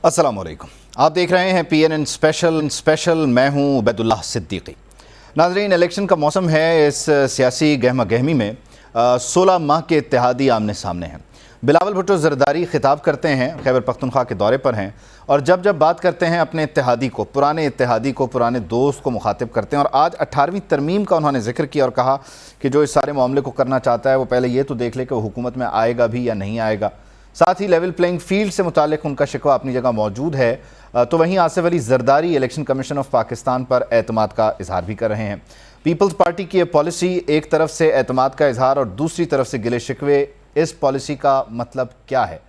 अस्सलाम वालेकुम। आप देख रहे हैं PNN स्पेशल। मैं हूं उबैदुल्लाह सिद्दीकी। नाज़रीन, इलेक्शन का मौसम है। इस सियासी गहमा गहमी में 16 माह के इत्तेहादी आमने सामने हैं। बिलावल भुट्टो ज़रदारी खिताब करते हैं, खैबर पख्तूनख्वा के दौरे पर हैं, और जब जब बात करते हैं अपने इत्तेहादी को, पुराने दोस्त को मुखातिब करते हैं। और आज 18वीं तरमीम का उन्होंने जिक्र किया और कहा कि जो इस सारे मामले को करना चाहता है वो पहले ये तो देख ले कि वो हुकूमत में आएगा भी या नहीं आएगा। साथ ही लेवल प्लेइंग फील्ड से मुतालिक उनका शिकवा अपनी जगह मौजूद है। तो वहीं Asif Ali Zardari election commission of Pakistan पर एतमाद का इजहार भी कर रहे हैं। पीपल्स पार्टी की ये पॉलिसी, एक तरफ से एतमाद का इजहार और दूसरी तरफ से गिले शिकवे, इस पॉलिसी का मतलब क्या है?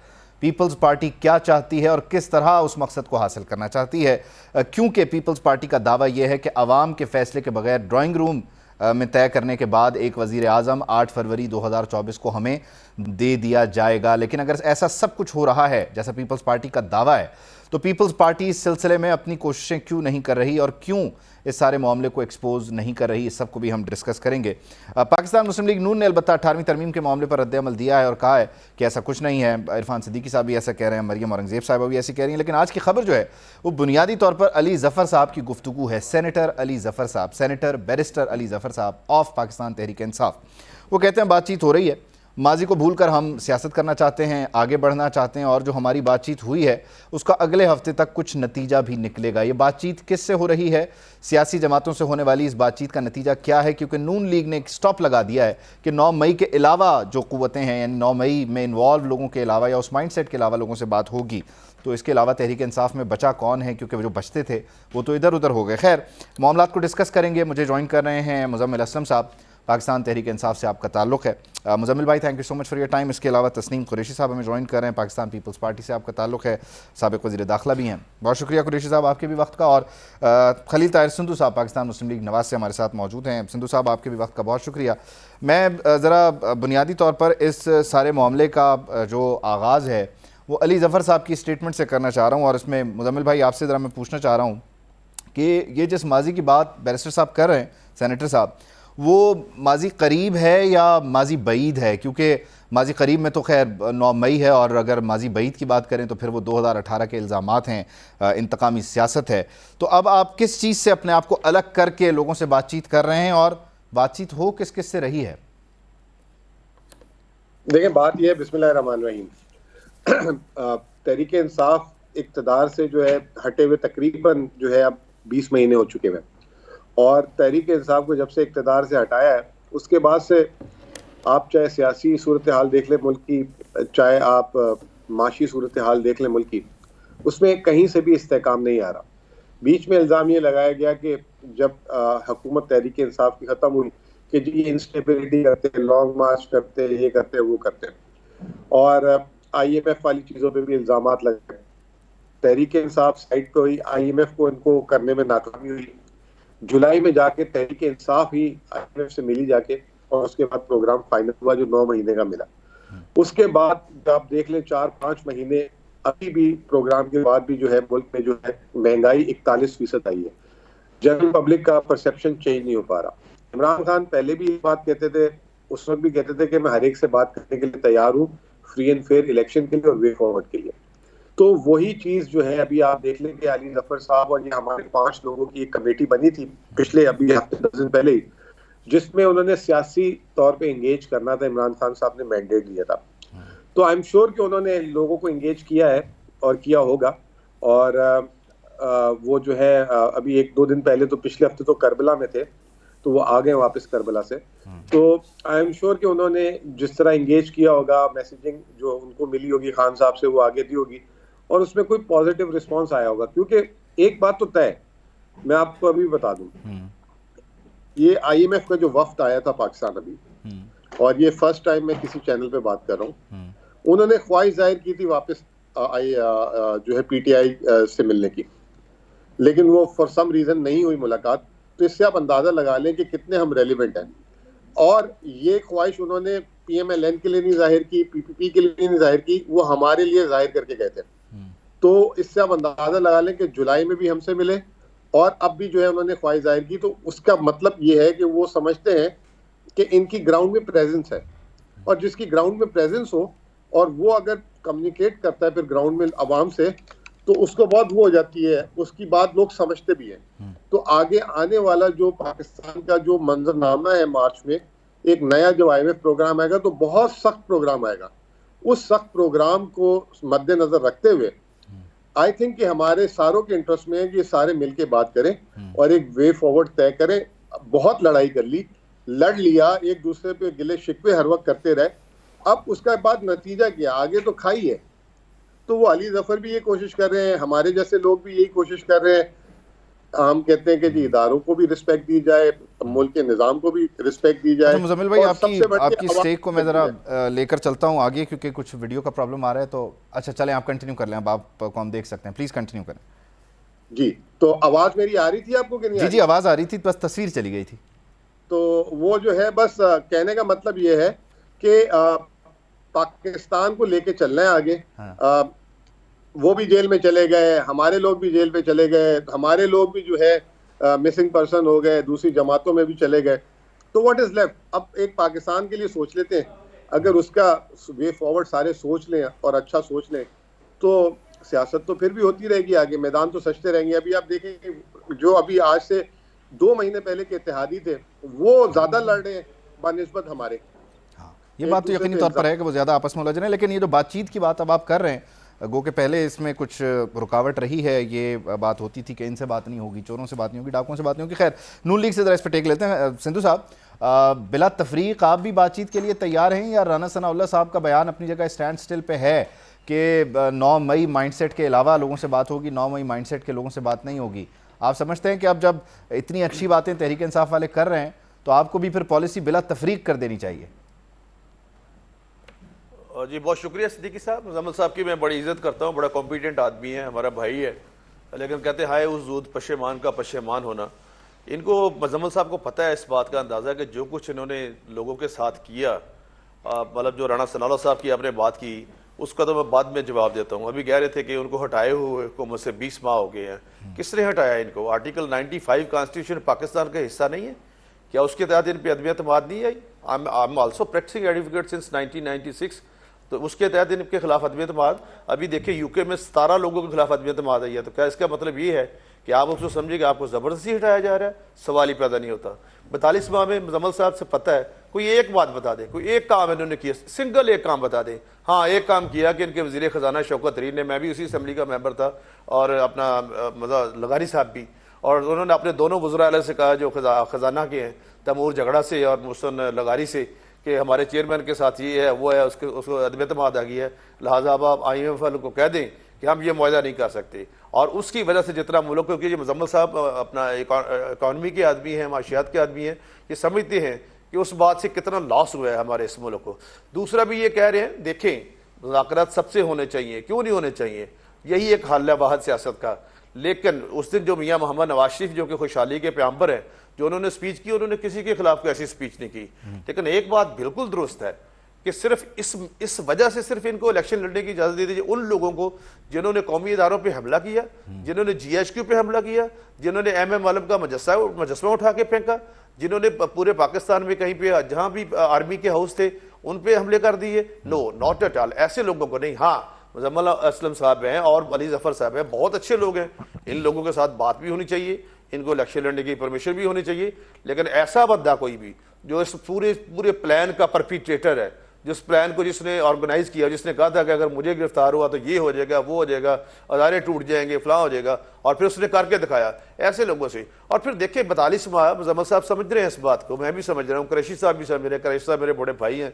पीपल्स पार्टी क्या चाहती है और किस तरह उस मकसद को हासिल करना चाहती है? क्योंकि पीपल्स पार्टी का दावा यह है कि अवाम के फैसले के बगैर ड्राइंग रूम में तय करने के बाद एक वज़ीर आज़म 8 फरवरी 2024 को हमें दे दिया जाएगा। लेकिन अगर ऐसा सब कुछ हो रहा है जैसा पीपल्स पार्टी का दावा है, तो पीपल्स पार्टी इस सिलसिले में अपनी कोशिशें क्यों नहीं कर रही और क्यों इस सारे मामले को एक्सपोज नहीं कर रही? इस सब को भी हम डिस्कस करेंगे। पाकिस्तान मुस्लिम लीग नून ने अलबत्ता 18वीं तरमीम के मामले पर रद्द-ए-अमल दिया है और कहा है कि ऐसा कुछ नहीं है। इरफान सिद्दीकी साहब भी ऐसा कह रहे हैं, मरियम औरंगज़ेब साहिबा भी ऐसी कह रही हैं। लेकिन आज की खबर जो है वो बुनियादी तौर पर अली ज़फ़र साहब की गुफ्तगू है। सेनेटर अली ज़फ़र साहब, सेनेटर बैरिस्टर अली ज़फ़र साहब ऑफ पाकिस्तान तहरीक इंसाफ, वो कहते हैं बातचीत हो रही है, माजी को भूलकर हम सियासत करना चाहते हैं, आगे बढ़ना चाहते हैं, और जो हमारी बातचीत हुई है उसका अगले हफ्ते तक कुछ नतीजा भी निकलेगा। ये बातचीत किससे हो रही है? सियासी जमातों से होने वाली इस बातचीत का नतीजा क्या है? क्योंकि नून लीग ने एक स्टॉप लगा दिया है कि 9 मई के अलावा जो कुव्वतें हैं, यानी 9 मई में इन्वॉल्व लोगों के अलावा या उस माइंड सेट के अलावा लोगों से बात होगी, तो इसके अलावा तहरीक इंसाफ में बचा कौन है? क्योंकि वो जो बचते थे वो तो इधर उधर हो गए। खैर, मामलात को डिस्कस करेंगे। मुझे ज्वाइन कर रहे हैं मुज़म्मिल असलम साहब, पाकिस्तान तहरीक इंसाफ से आपका ताल्लुक़ है। मुज़म्मिल भाई, thank you so much for your time. इसके अलावा तस्नीम कुरैशी साहब हमें ज्वाइन कर रहे हैं, पाकिस्तान पीपल्स पार्टी से आपका ताल्लुक़ है, साबिक़ वज़ीर दाखिला भी हैं। बहुत शुक्रिया कुरैशी साहब आपके भी वक्त का। और खलील ताहिर सिंधु साहब पाकिस्तान मुस्लिम लीग नवाज़ से हमारे साथ मौजूद हैं। सिंधु साहब, आपके भी वक्त का बहुत शुक्रिया। मैं ज़रा बुनियादी तौर पर इस सारे मामले का जो आगाज़ है वो अली ज़फ़र साहब की स्टेटमेंट से करना चाह रहा हूँ। और इसमें मुज़म्मिल भाई आपसे ज़रा मैं पूछना चाह रहा हूँ कि ये जिस माजी की बात बैरिस्टर साहब कर रहे हैं, सेनेटर साहब, वो माजी करीब है या माजी बईद है? क्योंकि माजी करीब में तो खैर 9 मई है, और अगर माजी बईद की बात करें तो फिर वो 2018 के इल्ज़ामात हैं, इंतकामी सियासत है। तो अब आप किस चीज़ से अपने आप को अलग करके लोगों से बातचीत कर रहे हैं, और बातचीत हो किस किस से रही है? देखिए, बात यह है, बिस्मिल्लाहिर्रहमानिर्रहीम, तहरीक इंसाफ इक़्तिदार से जो है हटे हुए तकरीबन जो है अब 20 महीने हो चुके हैं, और तहरीक इंसाफ को जब से इक़्तिदार से हटाया है उसके बाद से आप चाहे सियासी सूरत हाल देख लें मुल्क की, चाहे आप माशी सूरत हाल देख लें मुल्क की, उसमें कहीं से भी इस्तेहकाम नहीं आ रहा। बीच में इल्ज़ाम ये लगाया गया कि जब हुकूमत तहरीक इंसाफ की ख़त्म हुई कि जी इंस्टेबिलिटी करते, लॉन्ग मार्च करते, ये करते वो करते, और IMF वाली चीज़ों पे भी इल्ज़ामात लगे। तहरीक इंसाफ साइड को ही IMF को इनको करने में नाकामी हुई। जुलाई में जाके तहरीक इंसाफ ही IMF से मिली जाके, और उसके बाद प्रोग्राम फाइनल हुआ जो 9 महीने का मिला। उसके बाद आप देख लें 4-5 महीने अभी भी प्रोग्राम के बाद भी जो है मुल्क में जो है महंगाई 41% आई है। जनरल पब्लिक का परसेप्शन चेंज नहीं हो पा रहा। इमरान खान पहले भी ये बात कहते थे, उस वक्त भी कहते थे कि मैं हर एक से बात करने के लिए तैयार हूँ, फ्री एंड फेयर इलेक्शन के लिए और वे फॉरवर्ड के लिए। तो वही चीज जो है अभी आप देख लें कि अली ज़फ़र साहब और ये हमारे 5 लोगों की एक कमेटी बनी थी पिछले अभी हफ्ते 10 दिन पहले ही, जिसमें उन्होंने सियासी तौर पे एंगेज करना था। इमरान खान साहब ने मैंडेट दिया था, तो आई एम श्योर कि उन्होंने लोगों को एंगेज किया है और किया होगा। और वो जो है अभी 1-2 दिन पहले तो पिछले हफ्ते तो करबला में थे, तो वो आ गए वापस करबला से। तो आई एम श्योर कि उन्होंने जिस तरह एंगेज किया होगा, मैसेजिंग जो उनको मिली होगी खान साहब से वो आगे दी होगी, और उसमें कोई पॉजिटिव रिस्पांस आया होगा। क्योंकि एक बात तो तय, मैं आपको अभी बता दूं, ये IMF का जो वफ्द आया था पाकिस्तान अभी, और ये फर्स्ट टाइम मैं किसी चैनल पे बात कर रहा हूँ, उन्होंने ख्वाहिश जाहिर की थी वापस जो है PTI से मिलने की, लेकिन वो फॉर सम रीजन नहीं हुई मुलाकात। तो इससे आप अंदाजा लगा लें कि कितने हम रेलिवेंट हैं। और ये ख्वाहिश उन्होंने PMLN के लिए नहीं जाहिर की, PPP के लिए नहीं जाहिर की, वो हमारे लिए जाहिर करके गए थे। तो इससे आप अंदाजा लगा लें कि जुलाई में भी हमसे मिले और अब भी जो है उन्होंने ख्वाहिश जाहिर की। तो उसका मतलब ये है कि वो समझते हैं कि इनकी ग्राउंड में प्रेजेंस है, और जिसकी ग्राउंड में प्रेजेंस हो और वो अगर कम्युनिकेट करता है फिर ग्राउंड में आवाम से, तो उसको बहुत वो हो जाती है, उसकी बात लोग समझते भी हैं। तो आगे आने वाला जो पाकिस्तान का जो मंजरनामा है, मार्च में एक नया जो IMF प्रोग्राम आएगा, तो बहुत सख्त प्रोग्राम आएगा। उस सख्त प्रोग्राम को मद्देनजर रखते हुए आई थिंक कि हमारे सारों के इंटरेस्ट में है कि सारे मिलके बात करें और एक वे फॉरवर्ड तय करें। बहुत लड़ाई कर ली, लड़ लिया, एक दूसरे पे गिले शिकवे हर वक्त करते रहे, अब उसका बाद नतीजा क्या, आगे तो खाई है। तो वो अली जफर भी ये कोशिश कर रहे हैं, हमारे जैसे लोग भी यही कोशिश कर रहे हैं। हम कहते हैं कि जी इदारों को भी रिस्पेक्ट दी जाए, मुल्क के निज़ाम को भी रिस्पेक्ट दी जाए। मुजम्मिल भाई, आपकी स्टेक को मैं ज़रा लेकर चलता हूँ आगे, क्योंकि कुछ वीडियो का प्रॉब्लम आ रहा है। तो अच्छा चलें, आप कंटिन्यू कर लें, अब आपको हम देख सकते हैं, प्लीज़ कंटिन्यू करें। जी, तो आवाज़ मेरी आ रही थी आपको कि नहीं? जी जी, आवाज़ आ रही थी, बस तस्वीर चली गई थी। तो वो जो है, बस कहने का मतलब ये है कि पाकिस्तान को लेके चलना है आगे। हाँ। वो भी जेल में चले गए, हमारे लोग भी जेल पे चले गए, हमारे लोग भी जो है मिसिंग पर्सन हो गए, दूसरी जमातों में भी चले गए। तो व्हाट इज लेफ्ट? अब एक पाकिस्तान के लिए सोच लेते हैं, अगर उसका वे फॉरवर्ड सारे सोच लें और अच्छा सोच लें, तो सियासत तो फिर भी होती रहेगी आगे, मैदान तो सजते रहेंगे। अभी आप देखें, जो अभी आज से 2 महीने पहले के इत्तेहादी थे, वो ज्यादा लड़ रहे हैं बनिस्बत हमारे। हाँ, ये बात तो यकीनी तौर पर है कि वो ज्यादा आपस में उलझ रहे हैं। लेकिन ये जो बातचीत की बात अब आप कर रहे हैं, गो के पहले इसमें कुछ रुकावट रही है। ये बात होती थी कि इनसे बात नहीं होगी, चोरों से बात नहीं होगी, डाकुओं से बात नहीं होगी। खैर, नून लीग से जरा इस पर टेक लेते हैं। सिंधु साहब, बिला तफरीक आप भी बातचीत के लिए तैयार हैं, या राना सनाउल्लाह साहब का बयान अपनी जगह स्टैंड स्टिल पे है कि 9 मई माइंडसेट के अलावा लोगों से बात होगी, 9 मई माइंडसेट के लोगों से बात नहीं होगी? आप समझते हैं कि अब जब इतनी अच्छी बातें तहरीक इंसाफ वाले कर रहे हैं, तो आपको भी फिर पॉलिसी बिला तफरीक कर देनी चाहिए? जी बहुत शुक्रिया सिद्दीकी साहब। मुजम्मिल साहब की मैं बड़ी इज्जत करता हूँ, बड़ा कॉम्पिटेंट आदमी है, हमारा भाई है। लेकिन कहते हैं हाय उस दूध पशेमान का पशेमान होना। इनको, मुजम्मिल साहब को पता है, इस बात का अंदाज़ा कि जो कुछ इन्होंने लोगों के साथ किया, मतलब जो राना सनाउल्लाह साहब की आपने बात की, उसका तो मैं बाद में जवाब देता हूँ। अभी कह रहे थे कि उनको हटाए हुए को मुझसे 20 माह हो गए हैं। किसने हटाया इनको? आर्टिकल 95 कॉन्स्टिट्यूशन पाकिस्तान का हिस्सा नहीं है क्या? उसके तहत इन पर अदम एतमाद नहीं आई? I am also practising advocate since 1996, तो उसके तहत इनके खिलाफ अदम एतमाद। अभी देखिए यूके में 17 लोगों के खिलाफ अदम एतमाद आई है। तो क्या इसका मतलब ये है कि आप उसको समझिए कि आपको ज़बरदस्ती हटाया जा रहा है? सवाल ही पैदा नहीं होता। 42 माह में मुजम्मिल साहब से पता है, कोई एक बात बता दे, कोई एक काम इन्होंने किया, सिंगल एक काम बता दे। हाँ, एक काम किया कि इनके वज़ीर ख़जाना शौकत तरीन ने, मैं भी उसी असम्बली का मेंबर था, और अपना लगारी साहब भी, और उन्होंने अपने दोनों वज़रा से कहा जो ख़जाना के हैं, तैमूर झगड़ा से और मुहसन लगारी से, कि हमारे चेयरमैन के साथ ये है वो है, उसको अदम एतमाद आ गई है, लिहाजा अब आप IMF वालों को कह दें कि हम ये मुआहदा नहीं कर सकते। और उसकी वजह से जितना मुल्क, क्योंकि मुजम्मिल साहब अपना इकॉनमी के आदमी हैं, माशियात के आदमी हैं, ये समझते हैं कि उस बात से कितना लॉस हुआ है हमारे इस मुल्क को। दूसरा भी ये कह रहे हैं, देखें मुज़ाकरात सबसे होने चाहिए, क्यों नहीं होने चाहिए, यही एक हल है वाहद सियासत का। लेकिन उस दिन जो मियाँ मोहम्मद नवाज शरीफ, जो कि खुशहाली के पैगंबर हैं, जो उन्होंने स्पीच की, उन्होंने किसी के खिलाफ कोई ऐसी स्पीच नहीं की। लेकिन एक बात बिल्कुल दुरुस्त है कि सिर्फ इस वजह से सिर्फ इनको इलेक्शन लड़ने की इजाजत दे दीजिए उन लोगों को जिन्होंने कौमी इदारों पे हमला किया, जिन्होंने GHQ पे हमला किया, जिन्होंने MM वालम का मुजस्समा उठा के फेंका, जिन्होंने पूरे पाकिस्तान में कहीं पे जहां भी आर्मी के हाउस थे उन पे हमले कर दिए। नो, नॉट एट ऑल, ऐसे लोगों को नहीं। हाँ, मुजम्मिल असलम साहब हैं और अली जफर साहब हैं, बहुत अच्छे लोग हैं, इन लोगों के साथ बात भी होनी चाहिए, इनको इलेक्शन लड़ने की परमिशन भी होनी चाहिए। लेकिन ऐसा बंदा कोई भी जो इस पूरे प्लान का परपिट्रेटर है, जिस प्लान को जिसने ऑर्गेनाइज किया, जिसने कहा था कि अगर मुझे गिरफ्तार हुआ तो ये हो जाएगा, वो हो जाएगा, अदारे टूट जाएंगे, फलां हो जाएगा, और फिर उसने करके दिखाया, ऐसे लोगों से। और फिर देखिए 42 माह मुजम्मिल साहब समझ रहे हैं इस बात को, मैं भी समझ रहा हूँ, कुरैशी साहब भी समझ रहे हैं, कुरैशी साहब मेरे बड़े भाई हैं,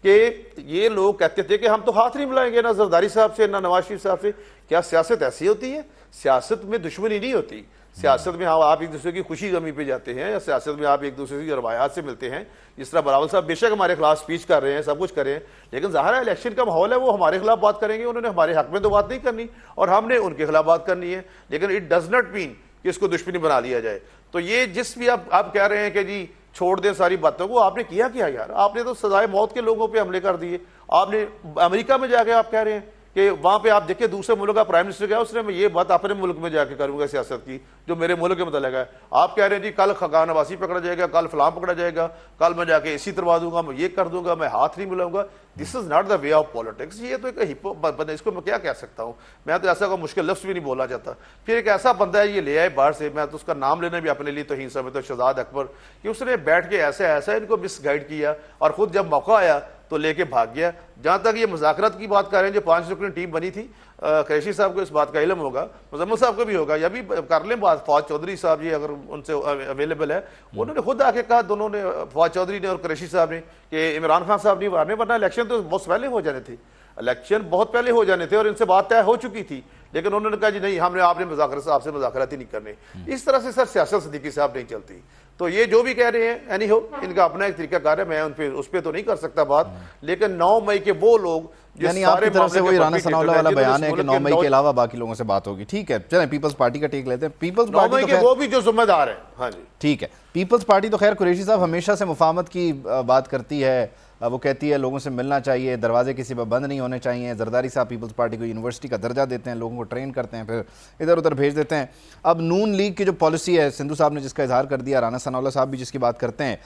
कि ये लोग कहते थे कि हम तो हाथ नहीं मिलाएंगे ना जरदारी साहब से ना नवाज शरीफ साहब से। क्या सियासत ऐसी होती है? सियासत में दुश्मनी नहीं होती। सियासत में हाँ, आप एक दूसरे की खुशी गमी पे जाते हैं, या सियासत में आप एक दूसरे की रवायात से मिलते हैं। जिस तरह बरावल साहब बेशक हमारे खिलाफ स्पीच कर रहे हैं, सब कुछ कर रहे हैं, लेकिन ज़ाहिर है इलेक्शन का माहौल है, वो हमारे खिलाफ बात करेंगे, उन्होंने हमारे हक में तो बात नहीं करनी और हमने उनके खिलाफ बात करनी है। लेकिन इट डज नॉट मीन कि इसको दुश्मनी बना लिया जाए। तो ये जिस भी आप कह रहे हैं कि जी छोड़ दें सारी बातों को, आपने किया क्या यार? आपने तो सजाए मौत के लोगों पर हमले कर दिए। आपने अमेरिका में जाके आप कह रहे हैं कि वहां पे आप देखिए दूसरे मुल्क का प्राइम मिनिस्टर गया, उसने मैं ये बात अपने मुल्क में जाके करूंगा सियासत की जो मेरे मुल्क के मतलब है। आप कह रहे हैं जी कल खगान नवासी पकड़ा जाएगा, कल फलां पकड़ा जाएगा, कल मैं जाके एसी तरवा दूंगा, मैं ये कर दूंगा, मैं हाथ नहीं मिलाऊंगा। This is not the way of politics. ये तो एक हिपो बंदा, इसको मैं क्या कह सकता हूँ, मैं तो ऐसा कोई मुश्किल लफ्ज़ भी नहीं बोलना चाहता। फिर एक ऐसा बंदा है ये ले आए बाहर से, मैं तो उसका नाम लेना भी अपने लिए तौहीन समझता हूं, शहजाद अकबर, कि उसने बैठ के ऐसा ऐसा इनको मिसगाइड किया और खुद जब मौका आया तो लेके भाग गया। जहां तक ये मुज़ाकरात की बात कर रहे हैं, जो 5 रुकनी टीम बनी थी, कुरैशी साहब को इस बात का इल्म होगा, मुजम्मिल साहब को भी होगा, या भी कर लें बात, फौज चौधरी साहब जी अगर उनसे अवेलेबल है, उन्होंने खुद आके कहा, दोनों ने, फौज चौधरी ने और कुरैशी साहब ने, कि इमरान खान साहब नहीं मारने, वरना इलेक्शन तो बहुत पहले हो जाने थे, इलेक्शन बहुत पहले हो जाने थे और इनसे बात तय हो चुकी थी, लेकिन उन्होंने कहा जी नहीं, हमने आपने मुज़ाकरात साहब से मुज़ाकरात ही नहीं करने। इस तरह से सर सियासत सिद्दीकी साहब नहीं चलती। तो ये जो भी कह रहे हैं एनी हो, इनका अपना एक तरीका कार है, मैं उस पर तो नहीं कर सकता बात, लेकिन 9 मई के वो लोग, यानी आपकी तरफ से वही राना सनाउल्लाह वाला बयान है कि 9 मई के अलावा बाकी लोगों से बात होगी। ठीक है, चलें पीपल्स पार्टी का टेक लेते हैं। पीपल्स पार्टी के वो भी जो जिम्मेदार है। हाँ जी ठीक है, पीपल्स पार्टी तो खैर कुरैशी साहब हमेशा से मुफाहमत की बात करती है, वो कहती है लोगों से मिलना चाहिए, दरवाजे किसी पर बंद नहीं होने चाहिए। जरदारी साहब पीपल्स पार्टी को यूनिवर्सिटी का दर्जा देते हैं, लोगों को ट्रेन करते हैं, फिर इधर उधर भेज देते हैं। अब नून लीग की जो पॉलिसी है, सिंधु साहब ने जिसका इजहार कर दिया, राना सनाउल्लाह साहब भी जिसकी बात करते हैं,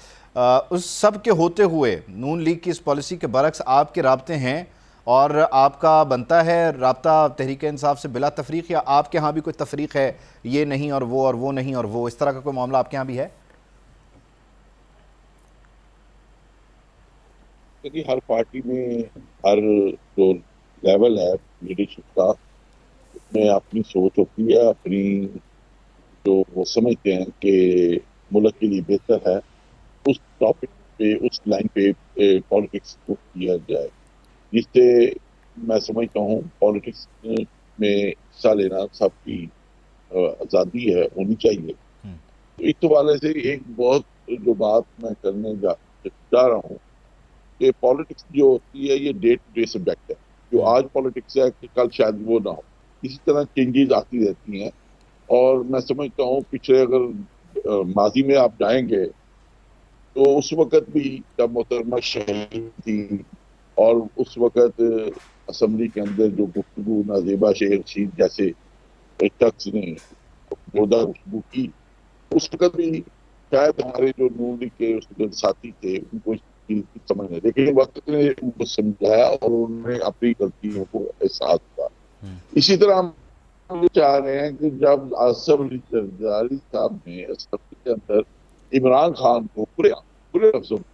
उस सब के होते हुए नून लीग की इस पॉलिसी के बरक्स आपके राब्ते हैं और आपका बनता है राब्ता तहरीक इंसाफ से बिला तफरीक, या आपके यहाँ भी कोई तफरीक है, ये नहीं और वो नहीं और वो, इस तरह का कोई मामला आपके यहाँ भी है? क्योंकि हर पार्टी में हर जो लेवल है लीडरशिप का, उसमें अपनी सोच होती है, अपनी जो वो समझते हैं कि मुल्क के लिए बेहतर है, उस टॉपिक पे, उस लाइन पे पॉलिटिक्स को किया जाए, जिससे मैं समझता हूँ पॉलिटिक्स में हिस्सा लेना सबकी आज़ादी है, होनी चाहिए। तो इस हवाले से एक बहुत जो बात मैं करने जा रहा हूँ कि पॉलिटिक्स जो होती है ये डे टू डे सब्जेक्ट है। जो आज पॉलिटिक्स है कि कल शायद वो ना हो, इसी तरह चेंजेस आती रहती हैं। और मैं समझता हूँ पिछले अगर माजी में आप जाएंगे तो उस वक़्त भी जब मोहतरमा शहीद थी और उस वक़्त असम्बली के अंदर जो गुफ्तगू नाज़ेबा शेख रशीद जैसे शख्स ने जोरदार गुफ्तगू की, उस वक़्त भी शायद हमारे जो नून लीग के उस साथी थे उनको समझ नहीं, लेकिन वक्त ने उनको समझाया और उन्होंने अपनी गलतियों को एहसास किया। इसी तरह हम चाह रहे हैं कि जब आसिफ अली जरदारी साहब ने असेंबली के अंदर इमरान खान को पूरे लफ्जों में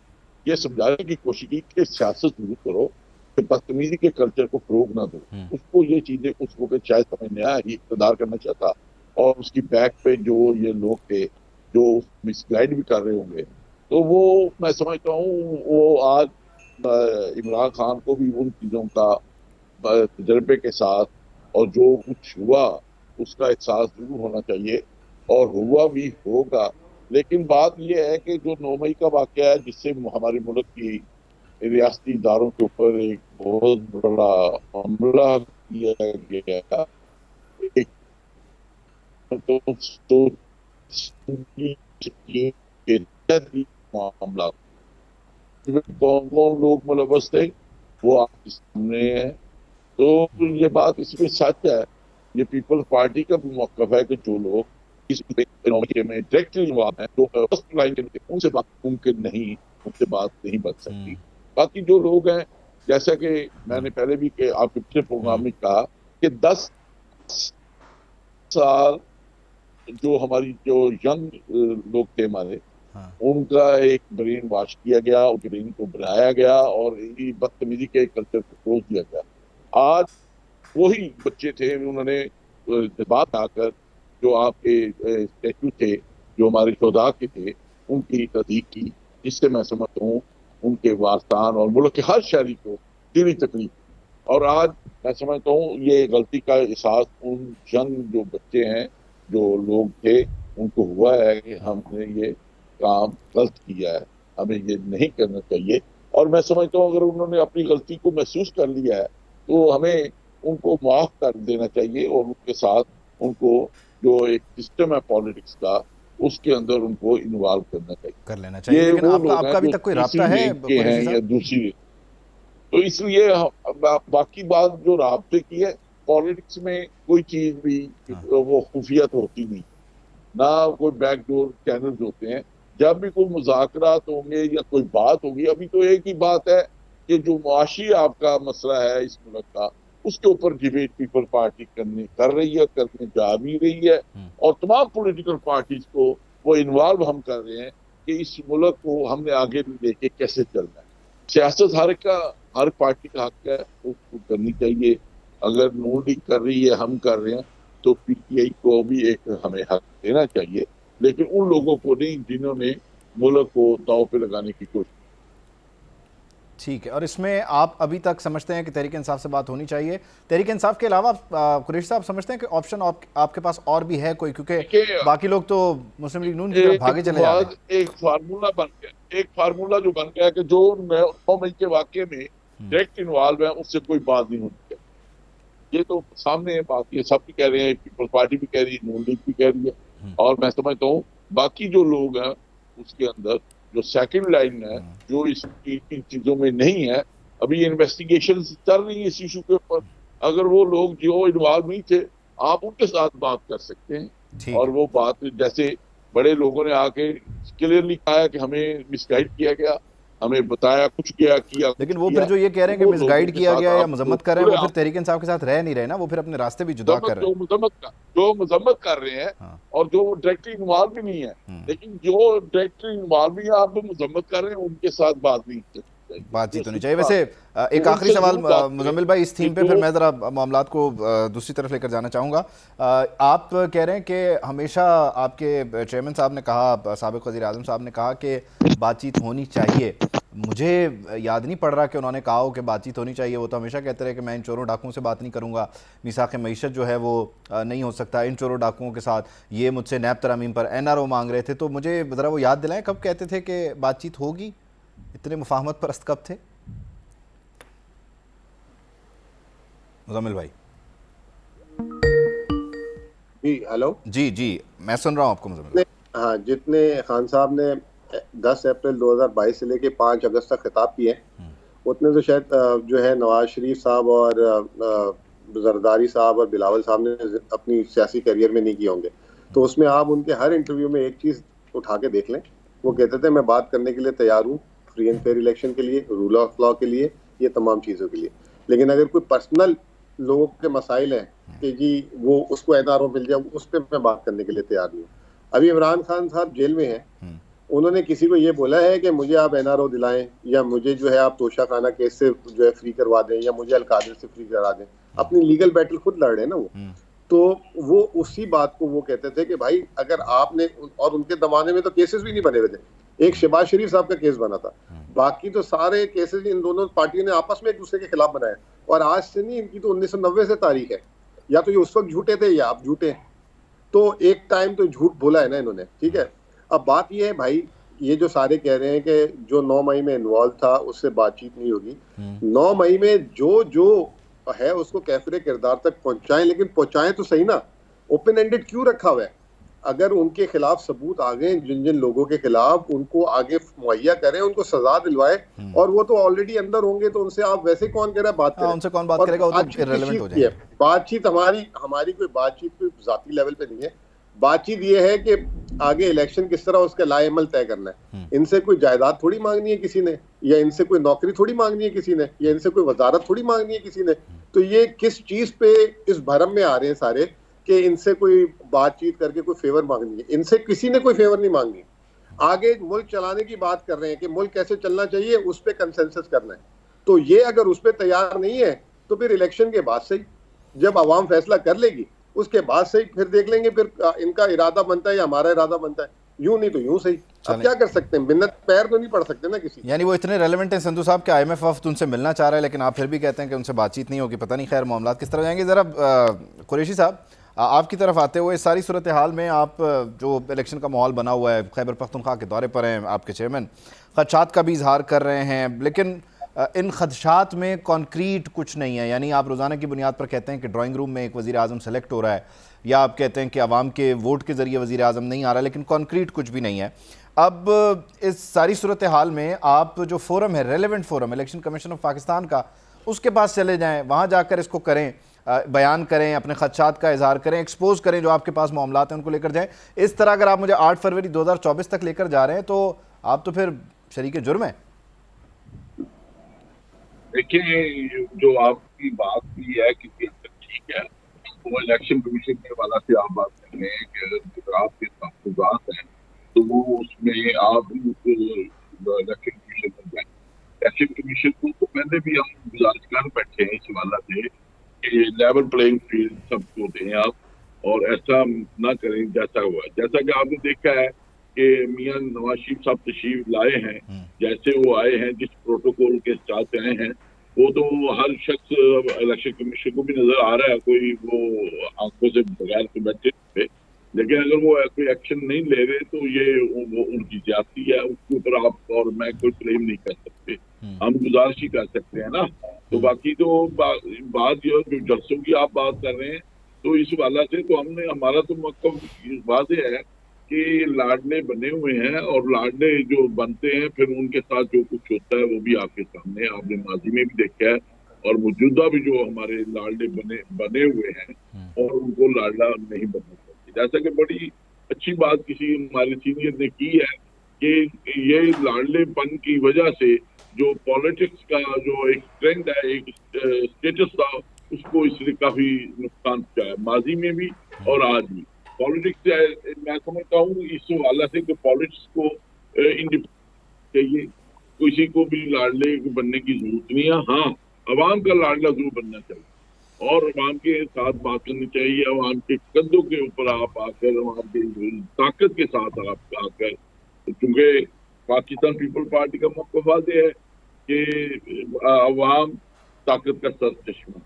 ये समझाने की कोशिश की कि सियासत जरूर करो, कि बदतमीजी के कल्चर को फरोग ना दो, उसको ये चीजें उस वक्त शायद समझ नहीं आया, इक़्तिदार करना चाहता, और उसकी बैक पे जो ये लोग थे जो मिसगाइड भी कर रहे होंगे, तो वो मैं समझता हूँ वो आज इमरान खान को भी उन चीज़ों का तजर्बे के साथ और जो कुछ हुआ उसका एहसास जरूर होना चाहिए, और हुआ भी होगा। लेकिन बात यह है कि जो 9 मई का वाक़या है, जिससे हमारे मुल्क की रियासती इदारों के ऊपर एक बहुत बड़ा हमला किया गया, एक तो मामला कौन कौन लोग मुलव्वस थे वो आपके सामने है। तो ये बात इसमें सच है, ये पीपल्स पार्टी का भी मौक़िफ़ है कि जो लोग इस में डायरेक्टली इन्वॉल्व हैं, जो फर्स्ट लाइन के उनसे बात मुमकिन नहीं, उनसे बात नहीं बन सकती। बाकी जो लोग हैं, जैसा कि मैंने पहले भी आपके पिछले प्रोग्राम में कहा कि 10 साल जो हमारी जो यंग लोग थे हमारे, उनका एक ब्रेन वॉश किया गया, उनके ब्रेन को बनाया गया और बदतमीजी के कल्चर को क्लोज दिया गया। आज वही बच्चे थे, उन्होंने बात आकर जो आपके स्टैचू थे जो हमारे शोधा के थे उनकी तस्दीक की, जिससे मैं समझता हूँ उनके वारसान और मुल्क के हर शहरी को दिली तकलीफ। और आज मैं समझता हूँ ये गलती का एहसास उन यंग जो बच्चे हैं, जो लोग थे, उनको हुआ है कि हमने ये काम गलत किया है, हमें ये नहीं करना चाहिए। और मैं समझता हूँ अगर उन्होंने अपनी गलती को महसूस कर लिया है तो हमें उनको माफ़ कर देना चाहिए और उनके साथ उनको जो एक सिस्टम है पॉलिटिक्स का उसके अंदर उनको इन्वॉल्व करना चाहिए, कर लेना चाहिए। लेकिन आपका अभी तक कोई राब्ता है या दूसरी तो इसलिए बाकी बात जो राब्ते की है, पॉलिटिक्स में कोई चीज भी वो खुफिया तो होती नहीं, ना कोई बैकडोर चैनल्स होते हैं। जब भी कोई मुज़ाकरात होंगे या कोई बात होगी, अभी तो एक ही बात है कि जो मुआशी आपका मसला है इस मुल्क का, उसके ऊपर डिबेट पीपल पार्टी कर रही है, करने जा भी रही है, और तमाम पॉलिटिकल पार्टीज को वो इन्वॉल्व हम कर रहे हैं कि इस मुल्क को हमने आगे लेके कैसे चलना है। सियासत हर पार्टी का हक है, उसको करनी चाहिए। अगर नून लीग कर रही है, हम कर रहे हैं, तो पीटीआई को भी एक हमें हक देना चाहिए, लेकिन उन लोगों को नहीं जिन्होंने मुल्क को दांव पे लगाने की कोशिश। ठीक है, और इसमें आप अभी तक समझते हैं कि तहरीक इंसाफ से बात होनी चाहिए? तहरीक इंसाफ के अलावा कुरैशी साहब समझते हैं कि ऑप्शन आपके पास और भी है कोई, क्योंकि बाकी लोग तो मुस्लिम लीग नून की तरफ भागे चले जा रहे हैं। एक फार्मूला जो बन गया कि जो 9 मई के वाकये में डायरेक्ट इन्वॉल्व है उससे कोई बात नहीं होनी चाहिए। ये तो सामने है बात, ये सब भी कह रहे हैं, पीपल्स पार्टी भी कह रही है, नून लीग भी कह रही है, और मैं समझता हूँ बाकी जो लोग हैं उसके अंदर जो सेकंड लाइन है, जो इन चीजों में नहीं है, अभी इन्वेस्टिगेशन चल रही है इस इशू के ऊपर। अगर वो लोग जो इन्वॉल्व नहीं थे, आप उनके साथ बात कर सकते हैं, और वो बात जैसे बड़े लोगों ने आके क्लियरली कहा है कि हमें मिसगाइड किया गया, हमें बताया कुछ किया, लेकिन वो फिर जो ये कह रहे हैं कि मिसगाइड किया गया या मजम्मत कर रहे हैं, वो फिर तहरीक इंसाफ के साथ रह नहीं रहे ना, वो फिर अपने रास्ते भी जुदा कर रहे हैं। जो मजम्मत कर रहे हैं और जो डायरेक्टली इन्वॉल्व भी नहीं है, लेकिन जो डायरेक्टली इन्वॉल्व भी है, आप मजम्मत कर रहे हैं, उनके साथ बातचीत होनी चाहिए। वैसे एक आखिरी सवाल मुजम्मिल भाई, इस थीम पे फिर मैं ज़रा मामलात को दूसरी तरफ लेकर जाना चाहूँगा। आप कह रहे हैं कि हमेशा आपके चेयरमैन साहब ने कहा, साबिक़ वज़ीर आज़म साहब ने कहा कि बातचीत होनी चाहिए। मुझे याद नहीं पड़ रहा कि उन्होंने कहा हो कि बातचीत होनी चाहिए। वो तो हमेशा कहते रहे कि मैं इन चोरों डाकुओं से बात नहीं करूँगा, मीसाक़ मईशत जो है वो नहीं हो सकता इन चोरों डाकुओं के साथ। ये मुझसे नैब तरमीम पर NRO मांग रहे थे, तो मुझे ज़रा वो याद दिलाएं कब कहते थे कि बातचीत होगी? इतने मुफाहमत परस्त कब थे मुजम्मिल भाई? जी हेलो, जी मैं सुन रहा हूँ आपको मुजम्मिल। हाँ, जितने खान साहब ने 10 अप्रैल 2022 से लेके 5 अगस्त तक खिताब किए, उतने तो शायद जो है नवाज शरीफ साहब और जरदारी साहब और बिलावल साहब ने अपनी सियासी करियर में नहीं किए होंगे। तो उसमें आप उनके हर इंटरव्यू में एक चीज उठा के देख लें, वो कहते थे मैं बात करने के लिए तैयार हूँ, फ्री एंड फेयर इलेक्शन के लिए, रूल ऑफ लॉ के लिए, ये तमाम चीज़ों के लिए। लेकिन अगर कोई पर्सनल लोगों के मसाइल हैं कि जी वो उसको NRO मिल जाए, उस पर मैं बात करने के लिए तैयार नहीं हूँ। अभी इमरान खान साहब जेल में हैं, उन्होंने किसी को ये बोला है कि मुझे आप NRO दिलाएं, या मुझे जो है आप तोशा खाना केस से जो है फ्री करवा दें, या मुझे अलकादिर से फ्री करा दें। अपनी लीगल बैटल खुद लड़ रहे हैं ना वो। तो वो उसी बात को वो कहते थे कि भाई अगर आपने, और उनके जमाने में तो केसेस भी नहीं बने हुए थे, एक शहबाज शरीफ साहब का केस बना था, बाकी तो सारे केसेस इन दोनों पार्टियों ने आपस में एक दूसरे के खिलाफ बनाए। और आज से नहीं, इनकी तो 1990 से तारीख है। या तो ये उस वक्त झूठे थे या आप झूठे। तो एक टाइम तो झूठ बोला है ना इन्होंने, ठीक है। अब बात ये है भाई, ये जो सारे कह रहे हैं कि जो 9 मई में इन्वॉल्व था उससे बातचीत नहीं होगी, 9 मई में जो है उसको कैफरे किरदार तक पहुंचाएं, लेकिन पहुंचाएं तो सही ना। ओपन एंडेड क्यों रखा हुआ है? अगर उनके खिलाफ सबूत आ गए, जिन लोगों के खिलाफ, उनको आगे मुहैया करें, उनको सजा दिलवाए, और वो तो ऑलरेडी अंदर होंगे, तो उनसे आप वैसे कौन कह रहा है बात करें? उनसे कौन बात करेगा? वो तो इररिलेवेंट हो जाएगा। बातचीत हमारी कोई बातचीत कोई जाती लेवल पे नहीं है। बातचीत ये है कि आगे इलेक्शन किस तरह उसका लाएमल तय करना है। इनसे कोई जायदाद थोड़ी मांगनी है किसी ने, या इनसे कोई नौकरी थोड़ी मांगनी है किसी ने, या इनसे कोई वजारत थोड़ी मांगनी है किसी ने। तो ये किस चीज पे इस भरम में आ रहे हैं सारे कि इनसे कोई बातचीत करके कोई फेवर मांगनी है? इनसे किसी ने कोई फेवर नहीं मांगनी। आगे मुल्क चलाने की बात कर रहे हैं कि मुल्क कैसे चलना चाहिए, उस पर कंसेंसस करना है। तो ये अगर उस पर तैयार नहीं है, तो फिर इलेक्शन के बाद से ही, जब आवाम फैसला कर लेगी, उसके बाद से ही फिर देख लेंगे फिर इनका इरादा बनता है या हमारा इरादा बनता है। यूं नहीं तो यूं सही। अब क्या कर सकते हैं, मिन्नत पैर तो नहीं पड़ सकते ना किसी। यानी वो इतने रेलेवेंट हैं संधू साहब के IMF वफ्द उनसे मिलना चाह रहा है, लेकिन आप फिर भी कहते हैं कि उनसे बातचीत नहीं होगी। पता नहीं खैर मामला किस तरह जाएंगे। ज़रा कुरैशी साहब, आपकी तरफ आते हुए इस सारी सूरत हाल में, आप जो इलेक्शन का माहौल बना हुआ है, खैबर पख्तूनख्वा के दौरे पर हैं, आपके चेयरमैन खदशात का भी इजहार कर रहे हैं, लेकिन इन खदशात में कॉन्क्रीट कुछ नहीं है। यानी आप रोज़ाना की बुनियाद पर कहते हैं कि ड्राइंग रूम में एक वज़ीर आज़म सेलेक्ट हो रहा है, या आप कहते हैं कि आवाम के वोट के ज़रिए वज़ीर आज़म नहीं आ रहा, लेकिन कॉन्क्रीट कुछ भी नहीं है। अब इस सारी सूरत हाल में आप जो फोरम है, relevant forum, election commission of Pakistan का, उसके पास चले जाएं, वहाँ जाकर इसको करें, बयान करें, अपने खदशात का इजहार करें, एक्सपोज करें, जो आपके पास मामलात हैं उनको लेकर जाएं। इस तरह अगर आप मुझे 8 फरवरी 2024 तक लेकर जा रहे हैं तो आप तो फिर शरीक जुर्म है। देखिए, जो आपकी बात भी है कि ठीक है, वो इलेक्शन कमीशन के हवाला से आप बात कर रहे हैं कि अगर गुजरात के तहफात हैं तो वो उसमें आप इलेक्शन कमीशन में जाए। इलेक्शन कमीशन को तो पहले भी हम गुजारिश कर बैठे हैं इस हवाला से कि लेवल प्लेइंग फील्ड सबको दें आप, और ऐसा ना करें जैसा हुआ। जैसा कि आपने देखा है कि मियां नवाज शरीफ साहब तशरीफ लाए हैं, जैसे वो आए हैं, जिस प्रोटोकॉल के साथ आए हैं, वो तो हर शख्स इलेक्शन कमीशन को भी नजर आ रहा है, कोई वो आंखों से बगैर से बैठे थे। लेकिन अगर वो कोई एक्शन नहीं ले रहे तो ये वो उनकी ज्यादती है, उसके ऊपर आप और मैं कोई क्लेम नहीं कर सकते, हम गुजारिश ही कर सकते हैं ना। तो बाकी तो बात जो जलसों की आप बात कर रहे हैं, तो इस वाला से तो हमने, हमारा तो मकसद वाज़ेह है कि लाडले बने हुए हैं, और लाडले जो बनते हैं फिर उनके साथ जो कुछ होता है वो भी आपके सामने, आपने माजी में भी देखा है, और मौजूदा भी जो हमारे लाडले बने हुए हैं और उनको लाडला नहीं बनना चाहिए। जैसा कि बड़ी अच्छी बात किसी हमारे सीनियर ने की है कि ये लाडलेपन की वजह से जो पॉलिटिक्स का जो एक ट्रेंड है, एक स्टेटस था, उसको इसने काफी नुकसान पहुंचाया, माजी में भी और आज भी। पॉलिटिक्स मैं समझता हूँ इस हवाला से कि पॉलिटिक्स को इंडिपेंडेंट चाहिए, किसी को भी लाडले बनने की जरूरत नहीं है। हाँ, अवाम का लाडला जरूर बनना चाहिए और अवाम के साथ बात करनी चाहिए, अवाम के कदों के ऊपर आप आकर, अवाम की ताकत के साथ आप आकर, क्योंकि पाकिस्तान पीपल पार्टी का मौक़िफ़ वाज़ेह है कि अवाम ताकत का सर चश्मा।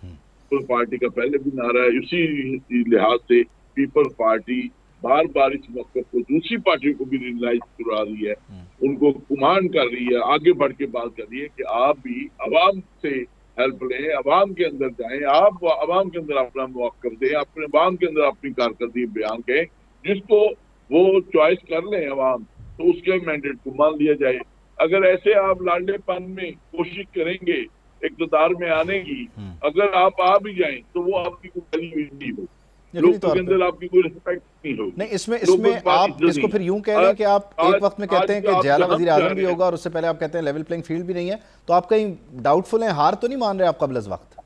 पीपल पार्टी का पहले भी नारा है, इसी लिहाज से पीपल पार्टी बार बार इस मौक़िफ़ को दूसरी पार्टियों को भी रियलाइज करा रही है, उनको कमांड कर रही है, आगे बढ़ के बात कर रही है कि आप भी अवाम से हेल्प लें, अवाम के अंदर जाएं, आप अवाम के अंदर अपना मौक़िफ़ दें, अपने अवाम के अंदर अपनी कारकर्दगी बयान करें, जिसको वो चॉइस कर लें अवाम, तो उसके मैंडेट को मान लिया जाए। अगर ऐसे आप लाडलेपन में कोशिश करेंगे इक़्तिदार में आने की, अगर आप आ भी जाएं तो वो आपकी कोई वैल्यू नहीं हो, लोगों के अंदर आपकी कोई रिस्पेक्ट नहीं होगी। नहीं, इसमें आप इसको फिर यूं कह रहे हैं कि आप एक वक्त में कहते हैं कि जियाला वजीर आजम भी होगा और उससे पहले आप कहते हैं लेवल प्लेइंग फील्ड भी नहीं है, तो आप कहीं डाउटफुल हैं, हार तो नहीं मान रहे आप कबल इस वक्त?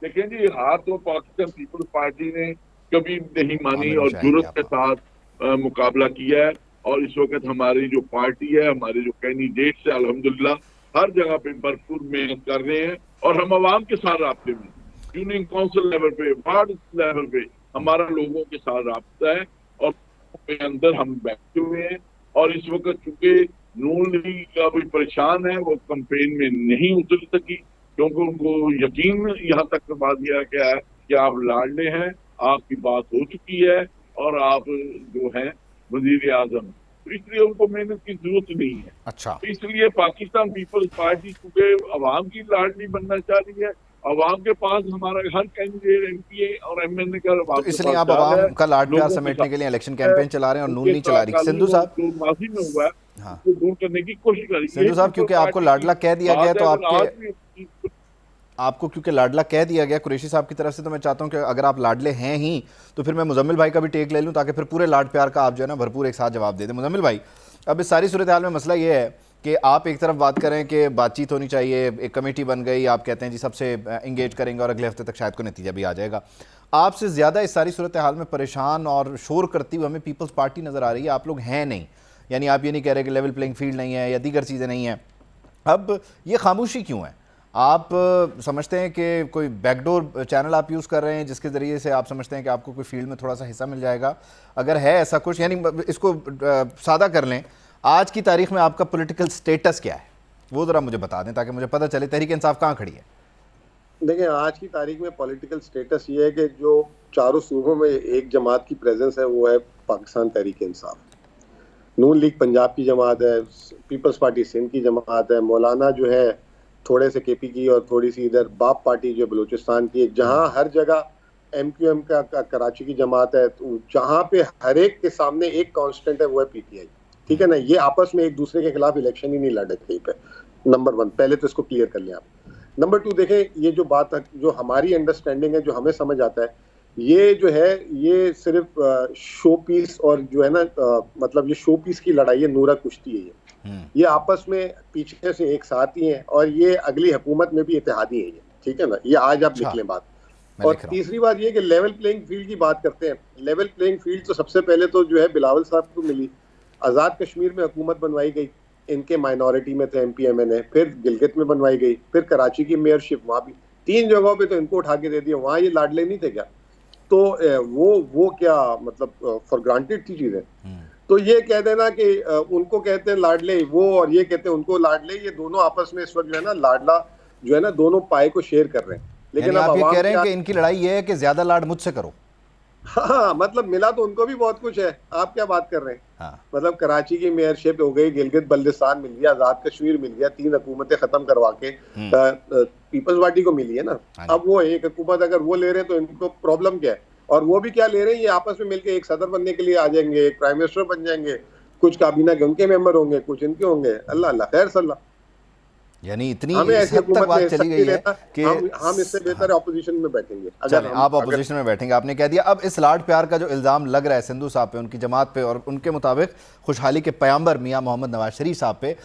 देखिए जी, हार तो पाकिस्तान पीपल्स पार्टी ने कभी नहीं मानी और जुर्रत के साथ मुकाबला किया है, और इस वक्त हमारी जो पार्टी है, हमारे जो कैंडिडेट्स है, अल्हम्दुलिल्लाह हर जगह पे भरपूर मेहनत कर रहे हैं, और हम अवाम के साथ राब्ते में, यूनियन काउंसिल लेवल पे, वार्ड लेवल पे हमारा लोगों के साथ राब्ता है, और अंदर हम बैठे हुए हैं। और इस वक्त चूंकि नून लीग का भी परेशान है, वो कैंपेन में नहीं उतर सकी, क्योंकि उनको यकीन यहाँ तक करवा दिया गया है कि आप लाडले हैं, आपकी बात हो चुकी है और आप जो है वजीर आजम, तो इसलिए उनको मेहनत की जरूरत नहीं है। अच्छा, तो इसलिए पाकिस्तान पीपल्स पार्टी चूंकि अवाम की लाडली बनना चाह रही है, अवाम के पास हमारा हर कैंडिडेट एमपी और एमएनए का, तो इसलिए आप अवाम का लाड प्यार समेटने के लिए इलेक्शन कैंपेन चला रहे हैं और नून नहीं चला रही। सिंधु साहब, माफी में हुआ है, हाँ, उसको दूर करने की कोशिश करी। सिंधु साहब, क्योंकि आपको लाडला कह दिया गया, तो आपको क्योंकि लाडला कह दिया गया कुरैशी साहब की तरफ से, तो मैं चाहता हूं कि अगर आप लाडले हैं ही तो फिर मैं मुजम्मिल भाई का भी टेक ले लूं, ताकि फिर पूरे लाड प्यार का आप जो है ना भरपूर एक साथ जवाब दे दें। मुजम्मिल भाई, अब इस सारी सूरत हाल में मसला ये है कि आप एक तरफ बात करें कि बातचीत होनी चाहिए, एक कमेटी बन गई, आप कहते हैं जी सबसे इंगेज करेंगे और अगले हफ्ते तक शायद कोई नतीजा भी आ जाएगा। आपसे ज़्यादा इस सारी सूरत हाल में परेशान और शोर करती हुई हमें पीपल्स पार्टी नज़र आ रही है। आप लोग हैं नहीं, यानी आप ये नहीं कह रहे कि लेवल प्लेइंग फील्ड नहीं है या दीगर चीज़ें नहीं हैं। अब ये खामोशी क्यों है? आप समझते हैं कि कोई बैकडोर चैनल आप यूज़ कर रहे हैं जिसके ज़रिए से आप समझते हैं कि आपको कोई फील्ड में थोड़ा सा हिस्सा मिल जाएगा? अगर है ऐसा कुछ, यानी इसको सादा कर लें, आज की तारीख में आपका पॉलिटिकल स्टेटस क्या है, वो ज़रा मुझे बता दें ताकि मुझे पता चले तहरीक इंसाफ कहाँ खड़ी है। देखिए, आज की तारीख में पॉलिटिकल स्टेटस ये है कि जो चारों सूबों में एक जमात की प्रेजेंस है, वो है पाकिस्तान तहरीक इंसाफ। नून लीग पंजाब की जमात है, पीपल्स पार्टी सिंध की जमात है, मौलाना जो है थोड़े से केपी की और थोड़ी सी इधर बाप पार्टी जो बलूचिस्तान की है, जहां हर जगह MQM का कराची की जमात है, तो जहाँ पे हर एक के सामने एक कांस्टेंट है वो है PTI, ठीक है ना। ये आपस में एक दूसरे के खिलाफ इलेक्शन ही नहीं लड़े कहीं पे। नंबर 1 पहले तो इसको क्लियर कर लें आप। नंबर 2 देखें, ये जो बात है, जो हमारी अंडरस्टैंडिंग है, जो हमें समझ आता है, ये जो है ये सिर्फ शो पीस और जो है ना मतलब ये शो पीस की लड़ाई है, नूरा कुश्ती है ये आपस में पीछे से एक साथ ही हैं और ये अगली हुकूमत में भी इत्तेहादी है ये, ठीक है ना। ये आज आप लिख लें बात। और तीसरी बात ये कि लेवल प्लेइंग फील्ड की बात करते हैं। लेवल प्लेइंग फील्ड तो सबसे पहले तो जो है बिलावल साहब को मिली, आज़ाद कश्मीर में हुकूमत बनवाई गई, इनके माइनॉरिटी में थे MPMN, फिर गिलगित में बनवाई गई, फिर कराची की मेयरशिप, वहाँ भी 3 जगहों पे तो इनको उठा के दे दिया। वहाँ ये लाडले नहीं थे क्या? तो वो क्या मतलब फॉर ग्रांटेड थी चीजें। तो ये कह देना कि उनको कहते हैं लाडले वो और ये कहते हैं उनको लाडले, ये दोनों आपस में इस वक्त जो है ना लाडला जो है ना दोनों पाए को शेयर कर रहे हैं। लेकिन आप ये कह रहे हैं कि इनकी लड़ाई ये है कि ज्यादा लाड मुझसे करो। हाँ, मतलब मिला तो उनको भी बहुत कुछ है, आप क्या बात कर रहे हैं। हाँ। मतलब कराची की मेयरशिप हो गई, गिलगित बल्दिस्तान मिल गया, आजाद कश्मीर मिल गया, 3 हुकूमतें खत्म करवा के पीपल्स पार्टी को मिली है ना। अब वो एक हुकूमत अगर वो ले रहे हैं तो इनको प्रॉब्लम क्या है? और वो भी क्या ले रहे हैं, ये आपस में मिलकर एक सदर बनने के लिए आ जाएंगे, एक प्राइम मिनिस्टर बन जाएंगे, कुछ काबीना के उनके मेंबर होंगे, कुछ इनके होंगे। अल्लाह अल्लाह खैर सल्ला। यानी इतनी हद तक बात चली गई है कि हम इससे बेहतर ऑपोजिशन में बैठेंगे। अगर आप ऑपोजिशन में बैठेंगे, आपने कह दिया। अब इस लाड प्यार का जो इल्ज़ाम लग रहा है सिंधु साहब पे, उनकी जमात पे, और उनके मुताबिक खुशहाली के पैगंबर मियां मोहम्मद नवाज शरीफ साहब पे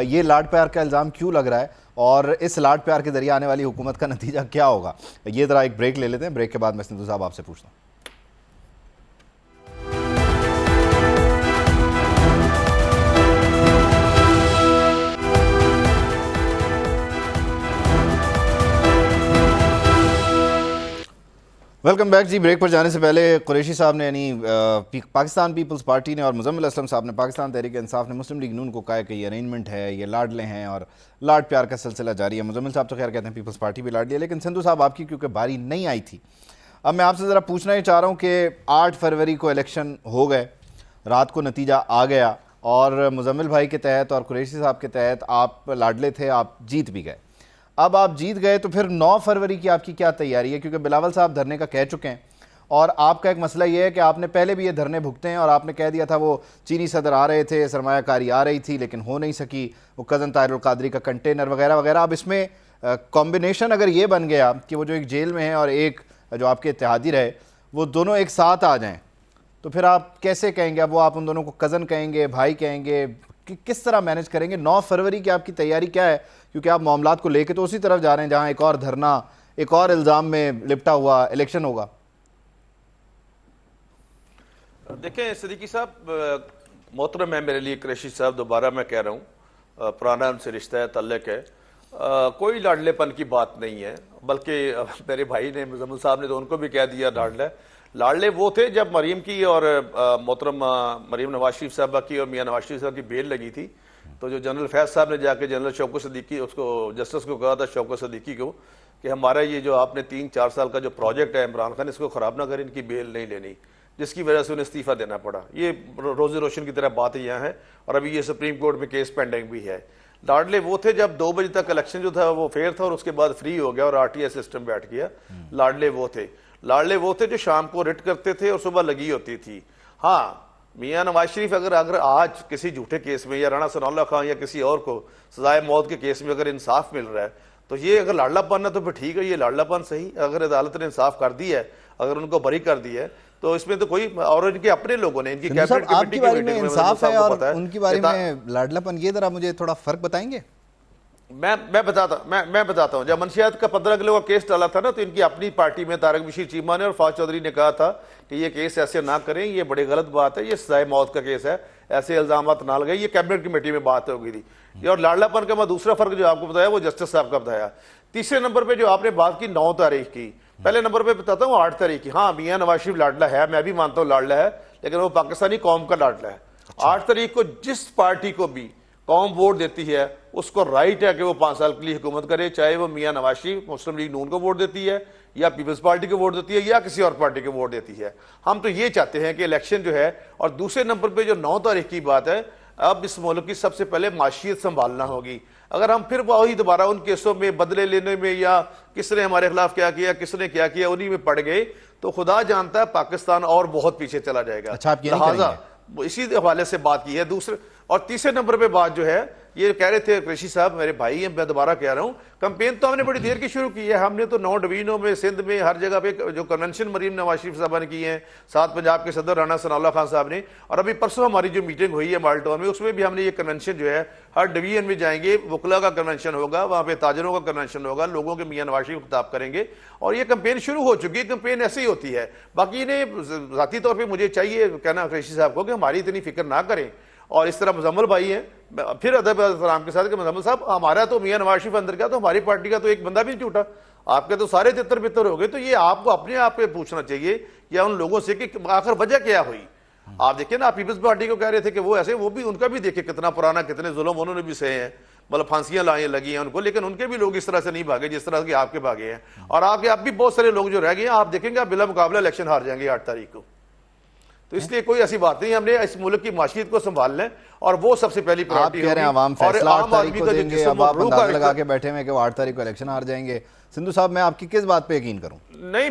ये लाड प्यार का इल्ज़ाम क्यों लग रहा है और इस लाड प्यार के जरिए आने वाली हुकूमत का नतीजा क्या होगा? ये ज़रा एक ब्रेक ले लेते हैं। ब्रेक के बाद मैं सिंधु साहब आपसे पूछता हूँ। वेलकम बैक जी। ब्रेक पर जाने से पहले कुरैशी साहब ने यानी पाकिस्तान पीपल्स पार्टी ने और मुज़म्मिल असलम साहब ने पाकिस्तान तहरीक इंसाफ ने मुस्लिम लीग नून को कहा कि ये अरेंजमेंट है, ये लाडले हैं और लाड प्यार का सिलसिला जारी है। मुज़म्मिल साहब तो खैर कहते हैं पीपल्स पार्टी भी लाडली है, लेकिन सिंधु साहब आपकी क्योंकि बारी नहीं आई थी, अब मैं आपसे ज़रा पूछना ही चाह रहा हूँ कि 8 फरवरी को इलेक्शन हो गए, रात को नतीजा आ गया और मुज़म्मिल भाई के तहत और कुरैशी साहब के तहत आप लाडले थे, आप जीत भी गए। अब आप जीत गए तो फिर 9 फरवरी की आपकी क्या तैयारी है? क्योंकि बिलावल साहब धरने का कह चुके हैं और आपका एक मसला ये है कि आपने पहले भी ये धरने भुगते हैं और आपने कह दिया था वो चीनी सदर आ रहे थे, सरमायाकारी आ रही थी लेकिन हो नहीं सकी, वो कज़न ताहिरुल कादरी का कंटेनर वगैरह वगैरह। अब इसमें कॉम्बिनेशन अगर ये बन गया कि वो जो एक जेल में है और एक जो आपके इत्तेहादी रहे, वो दोनों एक साथ आ जाएँ, तो फिर आप कैसे कहेंगे? अब वो आप उन दोनों को कज़न कहेंगे, भाई कहेंगे, कि किस तरह मैनेज करेंगे? 9 फरवरी की आपकी तैयारी क्या है? क्योंकि आप मामलात को लेके तो उसी तरफ जा रहे हैं जहां एक और धरना, एक और इल्ज़ाम में लिपटा हुआ इलेक्शन होगा। देखें सिद्दीकी साहब, मोहतरम है मेरे लिए कुरैशी साहब, दोबारा मैं कह रहा हूँ पुराना उनसे रिश्ता है, तल्लक है, कोई लाडलेपन की बात नहीं है। बल्कि मेरे भाई ने मुज़म्मिल साहब ने तो उनको भी कह दिया लाडले वो थे जब मरीम की और मोहतरम मरीम नवाज शरीफ साहबा की और मियां नवाज शरीफ साहब की बेल लगी थी, तो जो जनरल फैज साहब ने जाके जनरल शौकत सदीकी उसको जस्टिस को कहा था, शौकत सदीकी को, कि हमारा ये जो आपने 3-4 साल का जो प्रोजेक्ट है इमरान खान, इसको ख़राब ना करें, इनकी बेल नहीं लेनी, जिसकी वजह से उन्हें इस्तीफ़ा देना पड़ा। ये रोज़े रोशन की तरह बात यहाँ है और अभी ये सुप्रीम कोर्ट में केस पेंडिंग भी है। लाडले वो थे जब 2 बजे तक इलेक्शन जो था वो फेयर था और उसके बाद फ्री हो गया और RTI सिस्टम बैठ गया। लाडले वो थे जो शाम को रिट करते थे और सुबह लगी होती थी। हाँ, मियां नवाज शरीफ अगर आज किसी झूठे केस में या राणा सनाउल्लाह खान या किसी और को सजाए मौत के केस में अगर इंसाफ मिल रहा है तो ये अगर लाडलापन है तो फिर ठीक है, ये लाडलापन सही। अगर अदालत ने इंसाफ कर दी है, अगर उनको बरी कर दी है, तो इसमें तो कोई, और इनके अपने लोगों ने, इनकी कैबिनेट कमेटी की मीटिंग में इंसाफ है और उनकी बारी में लाडलापन, ये जरा मुझे थोड़ा फर्क बताएंगे? मैं बताता हूं। जब मंशियात का 15 किलो का केस डाला था ना, तो इनकी अपनी पार्टी में तारक बशीर चीमा ने और फाज चौधरी ने कहा था कि ये केस ऐसे ना करें, ये बड़ी गलत बात है, ये सजाए मौत का केस है, ऐसे इल्जाम ना लगाए। ये कैबिनेट कमेटी में बात हो गई थी। और लाडलापन का मैं दूसरा फर्क जो आपको बताया वो जस्टिस साहब का बताया। तीसरे नंबर पर जो आपने बात की 9 तारीख की, पहले नंबर पर बताता हूँ 8 तारीख की। हाँ, मियां नवाज शरीफ लाडला है, मैं भी मानता हूँ लाडला है, लेकिन वो पाकिस्तानी कौम का लाडला है। 8 तारीख को जिस पार्टी को भी कौम वोट देती है उसको राइट है कि वो 5 साल के लिए हुकूमत करे, चाहे वो मियां नवाज शरीफ मुस्लिम लीग नून को वोट देती है या पीपल्स पार्टी को वोट देती है या किसी और पार्टी को वोट देती है। हम तो ये चाहते हैं कि इलेक्शन जो है, और दूसरे नंबर पे जो 9 तारीख की बात है, अब इस मुल्क की सबसे पहले माशियत संभालना होगी। अगर हम फिर वही दोबारा उन केसों में बदले लेने में या किसने हमारे खिलाफ क्या किया, किसने क्या किया, उन्हीं में पड़ गए तो खुदा जानता है पाकिस्तान और बहुत पीछे चला जाएगा। अच्छा, आप ये नहीं लिहाजा इसी हवाले से बात की है। दूसरे और तीसरे नंबर पे बात जो है, ये कह रहे थे कुरैशी साहब, मेरे भाई हैं, मैं दोबारा कह रहा हूं, कैंपेन तो हमने बड़ी देर की शुरू की है। हमने तो 9 डिवीजनों में, सिंध में, हर जगह पे जो कन्वेंशन मरीम नवाज शरीफ साहब ने की है, साथ पंजाब के सदर राणा सनाउल्लाह खान साहब ने, और अभी परसों हमारी जो मीटिंग हुई है माल्टोन में, उसमें भी हमने ये कन्वेंशन जो है हर डिवीजन में जाएंगे, वकला का कन्वेंशन होगा, वहां पे ताजरों का कन्वेंशन होगा, लोगों के मियां नवाज शरीफ को खिताब करेंगे, और ये कैंपेन शुरू हो चुकी है। कैंपेन ऐसे ही होती है। बाकी इन्हें जाती तौर पर मुझे चाहिए कहना कुरैशी साहब को कि हमारी इतनी फिक्र ना करें, और इस तरह मुजम्मल भाई हैं फिर अदब एहतराम के साथ कि मुजम्मल साहब, हमारा तो मियां नवाज शरीफ अंदर क्या, तो हमारी पार्टी का तो एक बंदा भी नहीं टूटा, आपके तो सारे तितर बितर हो गए। तो ये आपको अपने आप पे पूछना चाहिए या उन लोगों से कि आखिर वजह क्या हुई। आप देखिए ना, आप पीपल्स पार्टी को कह रहे थे कि वो ऐसे, वो भी उनका भी देखिए कितना पुराना, कितने जुल्म उन्होंने भी सहे हैं, मतलब फांसियां लगी हैं उनको, लेकिन उनके भी लोग इस तरह से नहीं भागे जिस तरह के आपके भागे हैं। और आपके अब भी बहुत सारे लोग जो रह गए हैं, आप देखेंगे आप बिला मुकाबला इलेक्शन हार जाएंगे 8 तारीख को। तो इसलिए कोई ऐसी बात नहीं, हमने इस मुल्क की माशियत को संभाल लें और वो सबसे पहली प्रायोरिटी आप कह रहे हैं आवाम फैसला 8 तारीख को देंगे, अब आप अंदाजा लगा के बैठे हैं कि वो 8 तारीख को इलेक्शन हार जाएंगे। सिंधु साहब, मैं आपकी किस बात पे यकीन करूं? नहीं,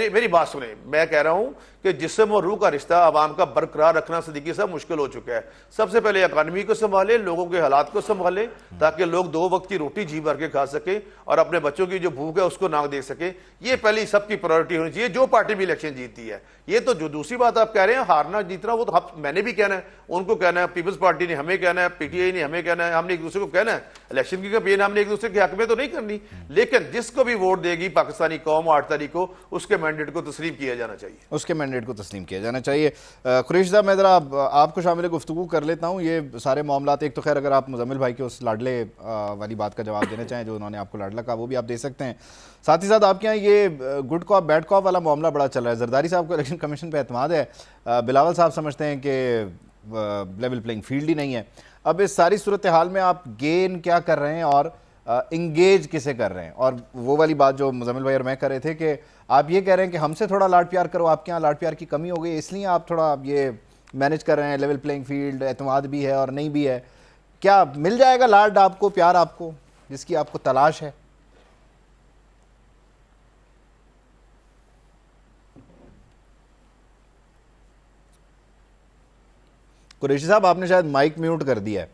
मेरी बात सुने, मैं कह रहा हूं कि जिस्म और रूह का रिश्ता आवाम का बरकरार रखना सिद्दीकी साहब मुश्किल हो चुका है। सबसे पहले इकानमी को संभाले, लोगों के हालात को संभाले, ताकि लोग 2 वक्त की रोटी जी भर के खा सके और अपने बच्चों की जो भूख है उसको ना देख सके। ये पहली सबकी प्रायोरिटी होनी चाहिए, जो पार्टी भी इलेक्शन जीतती है। ये तो जो दूसरी बात आप कह रहे हैं हारना जीतना, वो तो मैंने भी कहना है, उनको कहना है, पीपल्स पार्टी ने हमें कहना है, पीटीआई ने हमें कहना है, हमने एक दूसरे को कहना है। इलेक्शन की कैंपेन हमने एक दूसरे के हक में तो नहीं करनी, लेकिन जिसको भी वोट देगी पाकिस्तानी कौम 8 तारीख को, उसके मैंडेट को तस्लीम किया जाना चाहिए, उसके मैंडेट को तस्लीम किया जाना चाहिए। कुरैशी साहब, मैं ज़रा आपको शामिल गुफ्तगू कर लेता हूँ। ये सारे मामला, एक तो खैर अगर आप मुजम्मिल भाई के उस लाडले वाली बात का जवाब देना चाहें जो उन्होंने आपको लाडला कहा, वो भी आप दे सकते हैं। साथ ही साथ आपके यहाँ ये गुड कॉप बैड कॉप वाला मामला बड़ा चल रहा है। जरदारी साहब को इलेक्शन कमीशन पर एतमाद है, बिलावल साहब समझते हैं कि लेवल प्लेइंग फील्ड ही नहीं है। अब इस सारी सूरत हाल में आप गेन क्या कर रहे हैं और इंगेज किसे कर रहे हैं? और वो वाली बात जो मुजम्मिल भाई और मैं कर रहे थे कि आप ये कह रहे हैं कि हमसे थोड़ा लाड प्यार करो, आपके यहाँ लाड प्यार की कमी हो गई, इसलिए आप थोड़ा ये मैनेज कर रहे हैं, लेवल प्लेइंग फील्ड, एतमाद भी है और नहीं भी है। क्या मिल जाएगा लाड आपको, प्यार आपको, जिसकी आपको तलाश है? कुरैशी साहब, आपने शायद माइक म्यूट कर दिया है।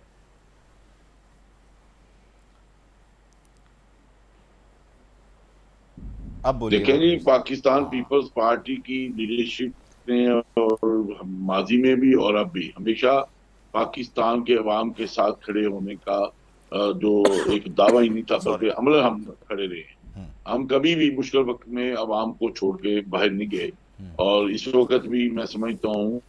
अब बोलिए। देखिए जी, पाकिस्तान पीपल्स पार्टी की लीडरशिप ने और माजी में भी और अब भी हमेशा पाकिस्तान के अवाम के साथ खड़े होने का जो एक दावा ही नहीं था, बल्कि अमल हम खड़े रहे। हम कभी भी मुश्किल वक्त में अवाम को छोड़ के बाहर नहीं गए, और इस वक्त भी मैं समझता हूँ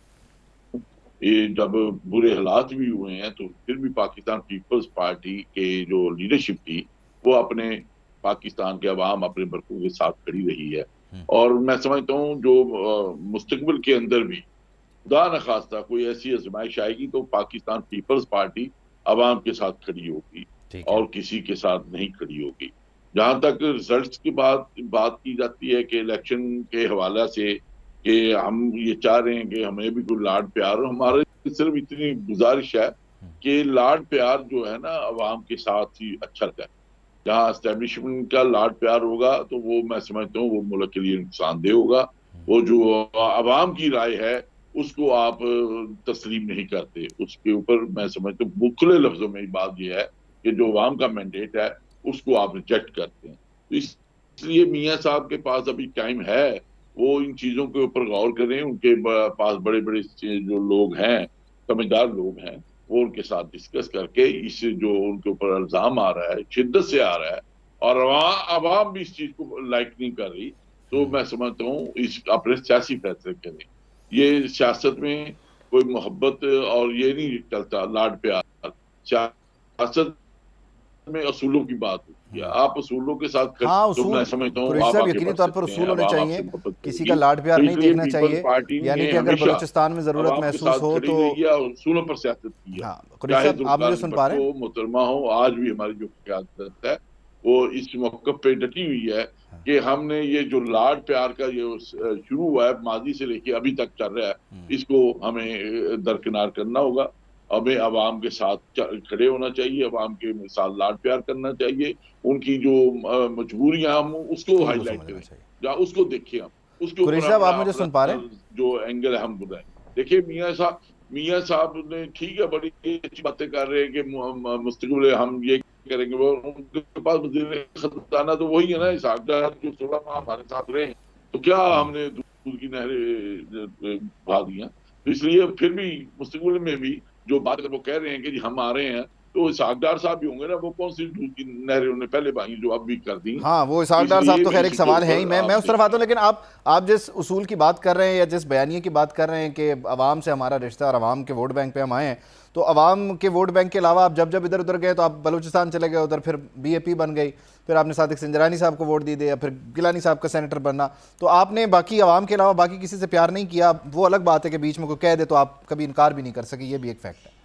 ये जब बुरे हालात भी हुए हैं तो फिर भी पाकिस्तान पीपल्स पार्टी के जो लीडरशिप थी वो अपने पाकिस्तान के अवाम, अपने बरकू के साथ खड़ी रही है। और मैं समझता हूँ जो मुस्तकबिल के अंदर भी खुदा न खास्ता कोई ऐसी आजमाइश आएगी तो पाकिस्तान पीपल्स पार्टी अवाम के साथ खड़ी होगी और किसी के साथ नहीं खड़ी होगी। जहां तक रिजल्ट्स की बात की जाती है कि इलेक्शन के हवाले से कि हम ये चाह रहे हैं कि हमें भी कोई लाड प्यार, हमारे सिर्फ इतनी गुजारिश है कि लाड प्यार जो है ना अवाम के साथ ही अच्छा है। जहाँ एस्टेब्लिशमेंट का लाड प्यार होगा तो वो मैं समझता हूँ वो मुल्क के लिए नुकसानदेह होगा। वो जो अवाम की राय है उसको आप तस्लीम नहीं करते, उसके ऊपर मैं समझता हूँ मुख्तलिफ लफ्जों में बात यह है कि जो अवाम का मैंडेट है उसको आप रिजेक्ट करते हैं। तो इसलिए मियाँ साहब के पास अभी टाइम है, वो इन चीजों के ऊपर गौर करें। उनके पास बड़े बड़े जो लोग हैं, समझदार लोग हैं, वो उनके साथ डिस्कस करके इस जो उनके ऊपर इल्जाम आ रहा है, शिद्दत से आ रहा है और अवाम भी इस चीज को लाइक नहीं कर रही, तो मैं समझता हूँ इस अपने सियासी फैसले करें। ये सियासत में कोई मोहब्बत और ये नहीं चलता लाड प्यार, सियासत में असूलों की बात होती है। आप असूलों के साथ तो मैं समझता हूँ आप यकीनी तौर पर उसूल होने चाहिए, किसी का लाड प्यार नहीं देखना चाहिए। यानी कि अगर बलूचिस्तान में जरूरत महसूस हो तो असूलों पर सियासत की है। आप मुझे सुन पा रहे हैं? मोहतरमा हो, आज भी हमारी जो क़यादत है वो इस मौके पे डटी हुई है कि हमने ये जो लाड प्यार का ये शुरू हुआ है माजी से लेके अभी तक चल रहा है, इसको हमें दरकिनार करना होगा हमें अवाम के साथ खड़े होना चाहिए, अवाम के साथ लाड प्यार करना चाहिए, उनकी जो मजबूरियां हम उसको उनको हाईलाइट समझना करें चाहिए। या उसको देखें, हम उसके ऊपर कुरैशी साहब, आप अपना मुझे सुन पा रहे हैं? अपना जो एंगल है हम बताएं। देखिए मियाँ साहब ने ठीक है बड़ी अच्छी बातें कर रहे हैं कि मुस्तकबिल हम ये करेंगे, वो उनके पास वज़ीर खजाना तो वही है ना, इसहाक डार, जो 16 माह हमारे साथ रहे हैं। तो क्या हमने दूध की नहरें बहा दी हैं? तो इसलिए फिर भी मुस्तकबिल में भी जो बात वो कह रहे हैं कि जी हम आ रहे हैं, तो इसहाक डार साहब भी होंगे ना, वो कौन सी दूध की नहरें उन्होंने पहले बहाई जो अब भी कर दी। हाँ, वो इसहाक डार साहब इसलिए तो भी खैर एक इसके सवाल है ही। ऊपर मैं आप उस तरफ आता हूँ, देखें। लेकिन आप जिस उसूल की बात कर रहे हैं या जिस बयानिए की बात कर रहे हैं कि अवाम से हमारा रिश्ता और अवाम के वोट बैंक पे हम आए हैं, तो अवाम के वोट बैंक के अलावा आप जब जब इधर उधर गए तो आप बलूचिस्तान चले गए, उधर फिर BAP बन गई, फिर आपने सादिक सिंजरानी साहब को वोट दी दिया, फिर गिलानी साहब का सेनेटर बनना, तो आपने बाकी अवाम के अलावा बाकी किसी से प्यार नहीं किया। वो अलग बात है कि बीच में कोई कह दे तो आप कभी इनकार भी नहीं कर सके, ये भी एक फैक्ट है।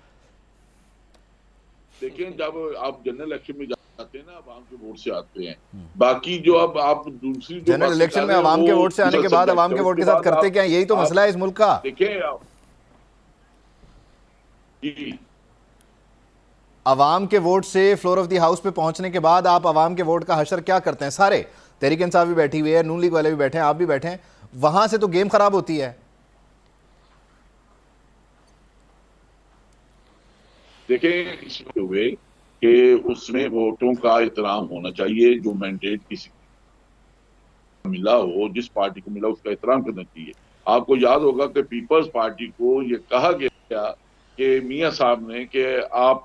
देखिए जब आप जनरल इलेक्शन में जाते हैं ना, आवाम के वोट से आते हैं। बाकी जो अब आप दूसरी जो जनरल बातें इलेक्शन कर में रहे हैं अवाम के वो वोट से आने के दूसरा बाद सब्जेक्ट अवाम है। के वोट उसके के साथ बाद करते क्या हैं, यही तो मसला है इस मुल्क का। देखिए जी, अवाम के वोट से फ्लोर ऑफ द हाउस पे पहुंचने के बाद आप अवाम के वोट का हशर क्या करते हैं? सारे तहरीक इंसाफ भी बैठी हुई है, नून लीग वाले भी बैठे हैं, आप भी बैठे हैं, वहां से तो गेम खराब होती है। देखें इसमें हुए कि उसमें वोटों का एहतराम होना चाहिए, जो मैंडेट किसी को मिला हो, जिस पार्टी को मिला उसका एहतराम करना चाहिए। आपको याद होगा कि पीपल्स पार्टी को ये कहा गया कि मियाँ साहब ने कि आप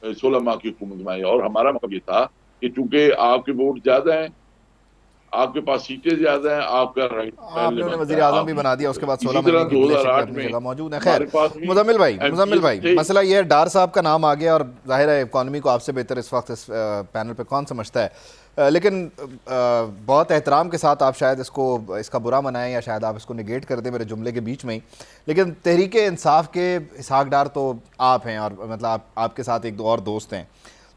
16 माह की हुकूमत में आए, और हमारा मतलब ये था कि चूंकि आपके वोट ज्यादा हैं, आपके पास सीटें ज्यादा हैं, आपका राइट पहले आपने उन्हें बनता वजीर है, आजम आप भी बना लीड दिया, उसके करें। बाद 16 इसी तरह महीने की गिले शिकवे 2008 अपनी में जगह मौजूद है। हमारे खैर, पास भी मुजम्मिल MPs भाई, थे। मसला ये है, डार साहब का नाम आ गया और जाहिर है इकॉनमी को आपसे बेहतर इस वक्त इस पैनल पे कौन समझता है, लेकिन बहुत एहतराम के साथ आप शायद इसका बुरा मनाएं या शायद आप इसको निगेट कर दें मेरे जुमले के बीच में ही, लेकिन तहरीक इंसाफ के इसहाक डार तो आप हैं, और मतलब आपके साथ एक दो और दोस्त हैं,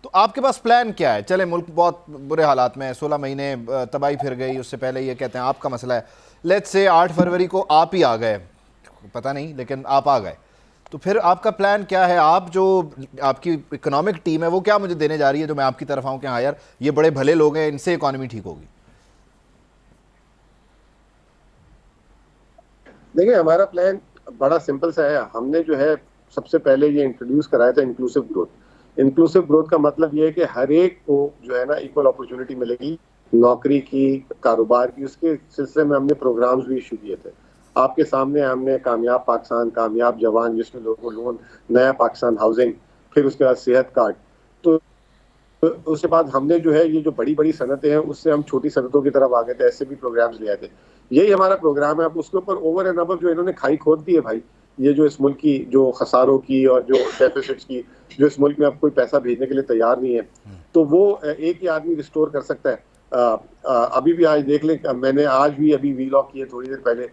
तो आपके पास प्लान क्या है? चले मुल्क बहुत बुरे हालात में है, 16 महीने तबाही फिर गई, उससे पहले ये कहते हैं आपका मसला है, लेट्स से 8 फरवरी को आप ही आ गए, पता नहीं लेकिन आप आ गए, तो फिर आपका प्लान क्या है? आप जो आपकी इकोनॉमिक टीम है वो क्या मुझे देने जा रही है जो मैं आपकी तरफ आऊँ कि हाँ यार ये बड़े भले लोग हैं, इनसे इकॉनमी ठीक होगी? देखिए हमारा प्लान बड़ा सिंपल सा है। हमने जो है सबसे पहले ये इंट्रोड्यूस कराया था इंक्लूसिव ग्रोथ। इंक्लूसिव ग्रोथ का मतलब ये है कि हर एक को जो है ना इक्वल अपॉर्चुनिटी मिलेगी नौकरी की, कारोबार की। उसके सिलसिले में हमने प्रोग्राम्स भी इशू किए थे। आपके सामने हमने कामयाब पाकिस्तान, कामयाब जवान, जिसमें लोगों को लोन, नया पाकिस्तान हाउसिंग, फिर उसके बाद सेहत कार्ड, तो उसके बाद हमने जो है ये जो बड़ी बड़ी सनतें हैं उससे हम छोटी सनतों की तरफ आ गए थे, ऐसे भी प्रोग्राम्स ले आए थे। यही हमारा प्रोग्राम है। अब उसके ऊपर ओवर एंड अबव जो इन्होंने खाई खोद दी है भाई, ये जो इस मुल्क की जो खसारों की और जो डेफिसिट्स की, जो इस मुल्क में अब कोई पैसा भेजने के लिए तैयार नहीं है, तो वो एक ही आदमी रिस्टोर कर सकता है। अभी भी आज देख लें, मैंने आज भी अभी वीलॉग किए थोड़ी देर पहले,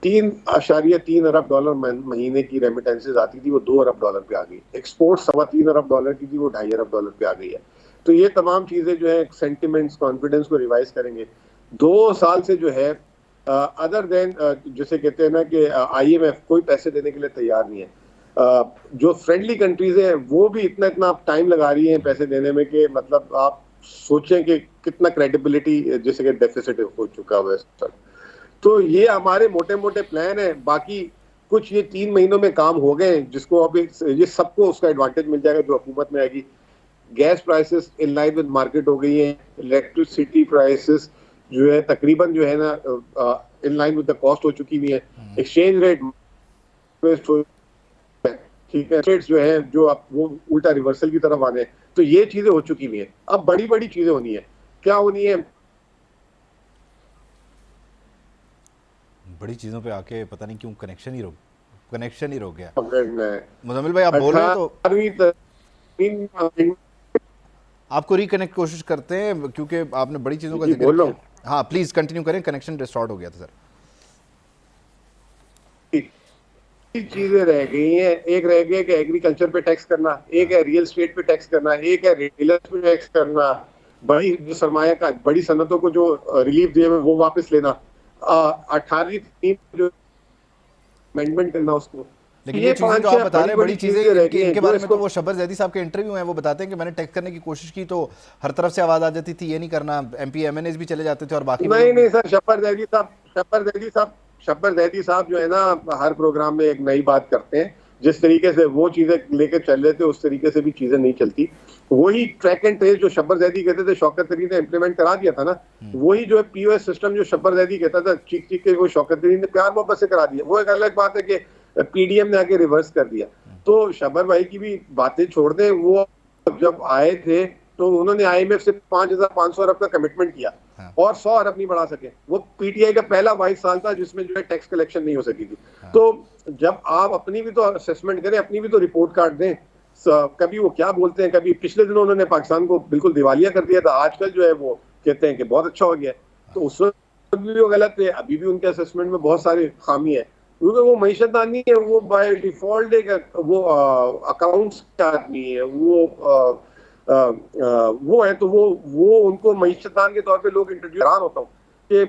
3.3 अरब डॉलर महीने की रेमिटेंसेज आती थी, वो 2 अरब डॉलर पे आ गई। एक्सपोर्ट 3.25 अरब डॉलर की थी, वो 2.5 अरब डॉलर पे आ गई है। तो ये तमाम चीजें जो है सेंटिमेंट्स, कॉन्फिडेंस को रिवाइज करेंगे। 2 साल से जो है अदर देन जैसे कहते हैं ना कि IMF कोई पैसे देने के लिए तैयार नहीं है। जो फ्रेंडली कंट्रीज हैं वो भी इतना टाइम लगा रही हैं पैसे देने में कि मतलब आप सोचें कि कितना क्रेडिबिलिटी जैसे कि डेफिसिट हो चुका हुआ है। तो ये हमारे मोटे मोटे प्लान है। बाकी कुछ ये 3 महीनों में काम हो गए, जिसको अब ये सबको उसका एडवांटेज मिल जाएगा जो हुकूमत में आएगी। Gas prices in line with market हो गई है। इलेक्ट्रिसिटी प्राइसेस जो है तकरीबन जो है ना in line with the cost हो चुकी हुई है। एक्सचेंज रेट ठीक है, रेट्स जो है जो अब वो उल्टा रिवर्सल की तरफ आने, तो ये चीजें हो चुकी हुई है। अब बड़ी बड़ी चीजें होनी है। क्या होनी है? बड़ी चीज़ों पे आके पता नहीं क्यों कनेक्शन ही रुक गया। मुजम्मिल भाई आप बोल रहे हैं तो आपको रिकनेक्ट कोशिश करते हैं क्योंकि आपने बड़ी चीज़ों का जिक्र किया। हाँ प्लीज़ कंटिन्यू करें, कनेक्शन डिस्टॉर्ट हो गया था सर। चीजें रह गई हैं। एक रह गया कि एग्रीकल्चर पे टैक्स करना, एक है रियल एस्टेट पे टैक्स करना, एक है रिटेलर्स पे टैक्स करना, बड़ी जो सरमाया का बड़ी सनतों को जो रिलीफ दिए वो वापस लेना, 18वीं जो अमेंडमेंट करना उसको। लेकिन ये चीजें जो आप बता रहे हैं बड़ी चीजें, इनके बारे में तो वो शब्बर जैदी साहब के इंटरव्यू हैं, वो बताते हैं कि मैंने टेक्स्ट करने की कोशिश की तो हर तरफ से आवाज आ जाती थी, ये नहीं करना, MP MNAs भी चले जाते थे और बाकी नहीं सर, शब्बर जैदी साहब जो है ना, हर प्रोग्राम में एक नई बात करते हैं। जिस तरीके से वो चीजें लेके चल रहे थे उस तरीके से भी चीजें नहीं चलती। वही ट्रैक एंड ट्रेस जो शब्बर जैदी कहते थे, शौकत तरीन ने इम्प्लीमेंट करा दिया था ना, वही जो है POS सिस्टम जो शब्बर जैदी कहता था चीख चीख के, वो शौकत तरीन ने प्यार मोहब्बत से करा दिया। वो एक अलग बात है कि PDM ने आके रिवर्स कर दिया। तो शब्बर भाई की भी बातें छोड़ दें, वो जब आए थे तो उन्होंने IMF से 5,500 अरब का कमिटमेंट किया और 100 अरब नहीं बढ़ा सके। वो PTI का पहला 22 साल था जिसमें जो है टैक्स कलेक्शन नहीं हो सकी थी। तो जब आप अपनी भी तो असेसमेंट करें, अपनी भी तो रिपोर्ट कार्ड दें। कभी वो क्या बोलते हैं, कभी पिछले दिनों उन्होंने पाकिस्तान को बिल्कुल दिवालिया कर दिया था, आजकल जो है वो कहते हैं कि बहुत अच्छा हो गया। तो उस वक्त भी वो गलत थे, अभी भी उनके असेसमेंट में बहुत सारी खामी है, क्योंकि वो मईशतदानी है, वो बाय डिफॉल्ट एक वो अकाउंट्स के आदमी है, वो है। तो वो उनको मईशतदान के तौर पे लोग इंट्रोड्यूस हैरान होता हूँ कि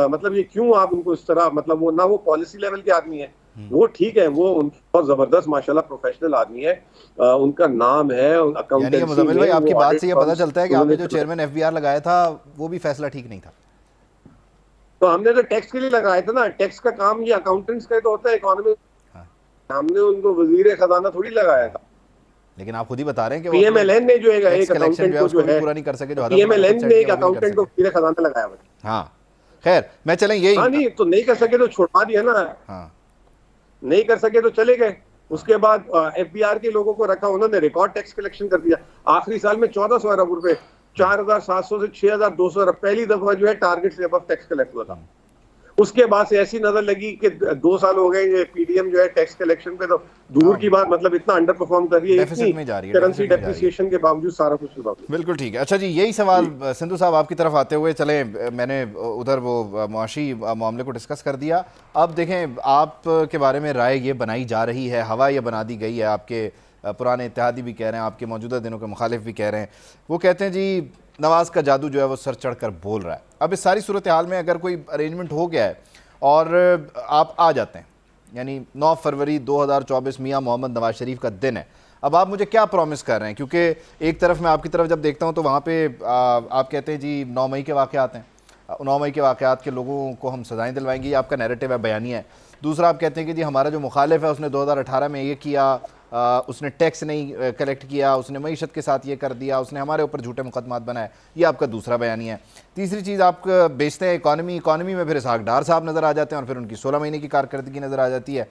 मतलब ये क्यों आप उनको इस तरह, मतलब वो ना वो पॉलिसी लेवल के आदमी है, वो ठीक है, वो बहुत जबरदस्त माशाल्लाह प्रोफेशनल आदमी है, उनका नाम है अकाउंटेंसी। मुज़म्मिल भाई, आपकी बात से ये पता चलता है कि आपने जो चेयरमैन FBR लगाया था वो भी फैसला ठीक नहीं था। तो हमने तो टैक्स के लिए लगाया था ना, टैक्स का काम ये अकाउंटेंट्स का तो होता है, इकोनॉमी। हमने उनको वजीर खजाना थोड़ी लगाया था। लेकिन आप खुद ही बता रहे हैं कि PMLN ने जो है एक अकाउंटेंट को जो है पूरा नहीं कर सके, जो PMLN ने एक अकाउंटेंट को वजीर खजाना लगाया हुआ। हाँ खैर, मैं चलें यही। हाँ नहीं तो नहीं कर सके तो छुड़वा दिया ना। हाँ नहीं कर सके तो चले गए। उसके बाद FBR के लोगों को रखा, उन्होंने रिकॉर्ड टैक्स कलेक्शन कर दिया। आखिरी साल में 1400 अरब रुपए, 4,700 से 6,200 अरब पहली दफा जो है टारगेट से अब टैक्स कलेक्ट हुआ था। उसके बाद से ऐसी नजर लगी कि 2 साल हो गए ये PDM जो है टैक्स कलेक्शन पे तो दूर की बात, मतलब इतना अंडर परफॉर्म कर रही है, करेंसी डेप्रिसिएशन के बावजूद, सारा कुछ के बावजूद। बिल्कुल ठीक है। अच्छा जी, यही सवाल सिंधु साहब आपकी तरफ आते हुए चले, मैंने उधर वो मुआशी मामले को डिस्कस कर दिया। अब देखें, आप के बारे में राय ये बनाई जा रही है, हवा ये बना दी गई है, आपके पुराने इत्तेहादी भी कह रहे हैं, आपके मौजूदा दिनों के मुखालिफ भी कह रहे हैं। वो कहते हैं जी नवाज़ का जादू जो है वो सर चढ़ कर बोल रहा है। अब इस सारी सूरत हाल में अगर कोई अरेंजमेंट हो गया है और आप आ जाते हैं, यानी 9 फरवरी 2024 मियाँ मोहम्मद नवाज शरीफ का दिन है, अब आप मुझे क्या प्रॉमिस कर रहे हैं? क्योंकि एक तरफ मैं आपकी तरफ जब देखता हूँ तो वहाँ पे आप कहते हैं जी 9 मई के वाक़यात हैं, 9 मई के वाक़यात के लोगों को हम सजाएँ दिलवाएंगे, ये आपका नैरेटिव है, बयानिया है। दूसरा आप कहते हैं कि जी हमारा जो मुखालिफ है उसने 2018 में ये किया, उसने टैक्स नहीं कलेक्ट किया, उसने मईशत के साथ ये कर दिया, उसने हमारे ऊपर झूठे मुकदमात बनाए, ये आपका दूसरा बयानी है। तीसरी चीज़ आप बेचते हैं इकॉनमी में फिर इसहाक डार साहब नज़र आ जाते हैं और फिर उनकी 16 महीने की कारकर्दगी नज़र आ जाती है।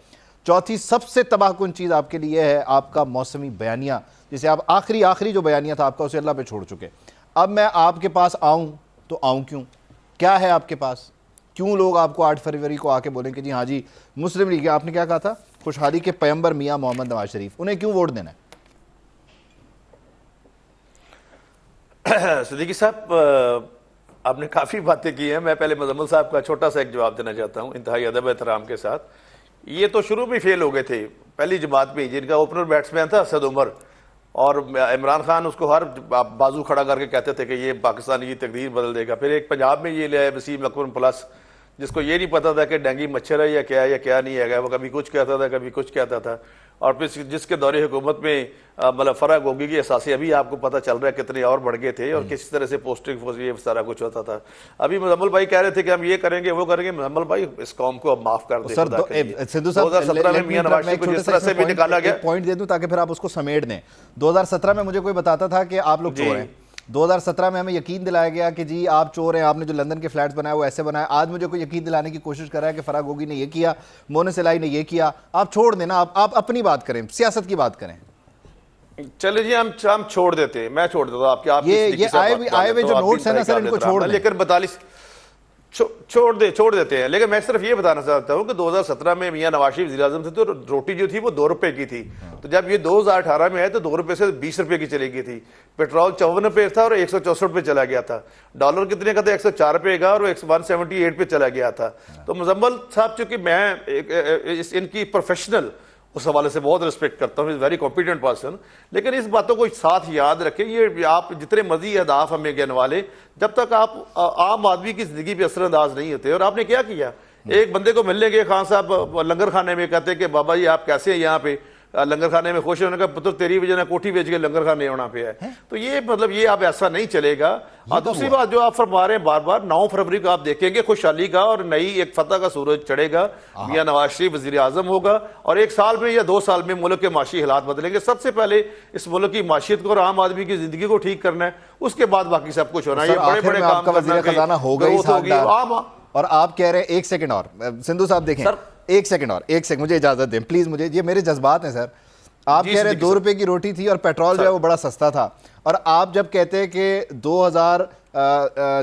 चौथी सबसे तबाहकुन चीज़ आपके लिए है आपका मौसमी बयानिया, जिसे आप आखिरी जो बयानिया था आपका उसे अल्लाह पे छोड़ चुके। अब मैं आपके पास आऊँ तो आऊँ क्यों? क्या है आपके पास? क्यों लोग आपको 8 फरवरी को आके बोलें कि जी हाँ जी मुस्लिम लीग, आपने क्या कहा था, खुशहाली के पैगंबर मियाँ मोहम्मद नवाज शरीफ, उन्हें क्यों वोट देना है? सिद्दीकी साहब, आपने काफ़ी बातें की हैं। मैं पहले मुज़म्मिल साहब का छोटा सा एक जवाब देना चाहता हूँ इंतहाई अदब एहतराम के साथ। ये तो शुरू में फेल हो गए थे पहली जमात में, जिनका ओपनर बैट्समैन था असद उमर, और इमरान खान उसको हर बाजू खड़ा करके कहते थे कि ये पाकिस्तान की तकदीर बदल देगा। फिर एक पंजाब में ये ले आए वसीम अकबर प्लस, जिसको ये नहीं पता था कि डेंगू मच्छर है या क्या नहीं है, वो कभी कुछ कहता था कभी कुछ कहता था। और फिर जिसके दौरे हुकूमत में मतलब फराग होगी की एहसास अभी आपको पता चल रहा है कितने और बढ़ गए थे और किस तरह से पोस्टिंग ये सारा कुछ होता था। अभी मुजम्मिल भाई कह रहे थे कि हम ये करेंगे वो करेंगे। मुजम्मिल भाई इस कौम को अब माफ कर दें। 2017 में मियां नवाज शरीफ को जिस तरह से भी निकाला गया, पॉइंट दे दूं ताकि फिर आप उसको समेट दें। 2017 में मुझे कोई बताता था कि आप लोग चोर हैं, 2017 में हमें यकीन दिलाया गया कि जी आप चोर हैं, आपने जो लंदन के फ्लैट्स बनाए वो ऐसे बनाए। आज मुझे कोई यकीन दिलाने की कोशिश कर रहा है कि फराग गोगी ने ये किया, मोनिस इलाही ने ये किया। आप छोड़ देना, आप अपनी बात करें, सियासत की बात करें। चले जी हम छोड़ देते हैं, मैं छोड़ देता हूँ आपके ये आए हुए जो नोट्स है ना सर, इनको छोड़ दें। लेकिन 42 छोड़ देते हैं। लेकिन मैं सिर्फ ये बताना चाहता हूँ कि 2017 में मियां नवाज शरीफ वज़ीर-ए-आज़म थे तो रोटी जो थी वो 2 रुपए की थी। तो जब ये 2018 में आए तो 2 रुपए से 20 रुपए की चली गई थी। पेट्रोल 54 रुपए था और 164 पे चला गया था। डॉलर कितने का था? 104 रुपए का और 178 पे चला गया था। तो मुजम्मिल साहब, चूंकि मैं इनकी प्रोफेशनल उस हवाले से बहुत रिस्पेक्ट करता हूँ, इज वेरी कॉम्पिटेंट पर्सन, लेकिन इस बातों को साथ याद रखें, ये आप जितने मर्जी अहदाफ हमें गिनवा लें, जब तक आप आम आदमी की जिंदगी पे असरअंदाज नहीं होते। और आपने क्या किया, एक बंदे को मिलने गए खान साहब लंगर खाने में, कहते कि बाबा जी आप कैसे हैं यहाँ पे, लंगर खाने में खुश है। उन्होंने कहा पुत्र तेरी वजह ना कोठी बेच के लंगर खाने होना पे है। तो ये मतलब ये अब ऐसा नहीं चलेगा। और दूसरी बात जो आप फरमा रहे हैं बार बार, 9 फरवरी को आप देखेंगे खुशहाली का और नई एक फतह का सूरज चढ़ेगा। मियां नवाज शरीफ वजीर आजम होगा और 1 साल में या 2 साल में मुल्क के माशी हालात बदलेंगे। सबसे पहले इस मुल्क की माशियत को और आम आदमी की जिंदगी को ठीक करना है, उसके बाद बाकी सब कुछ होना है। ये बड़े बड़े काम वजीर खजाना होगा ही और आप कह रहे हैं 1 सेकंड और सिंधु साहब देखें सर, 1 सेकंड और 1 सेकंड मुझे इजाजत दें प्लीज, मुझे ये मेरे जज्बात हैं सर। आप कह रहे हैं 2 रुपए की रोटी थी और पेट्रोल जो है वो बड़ा सस्ता था, और आप जब कहते हैं कि 2000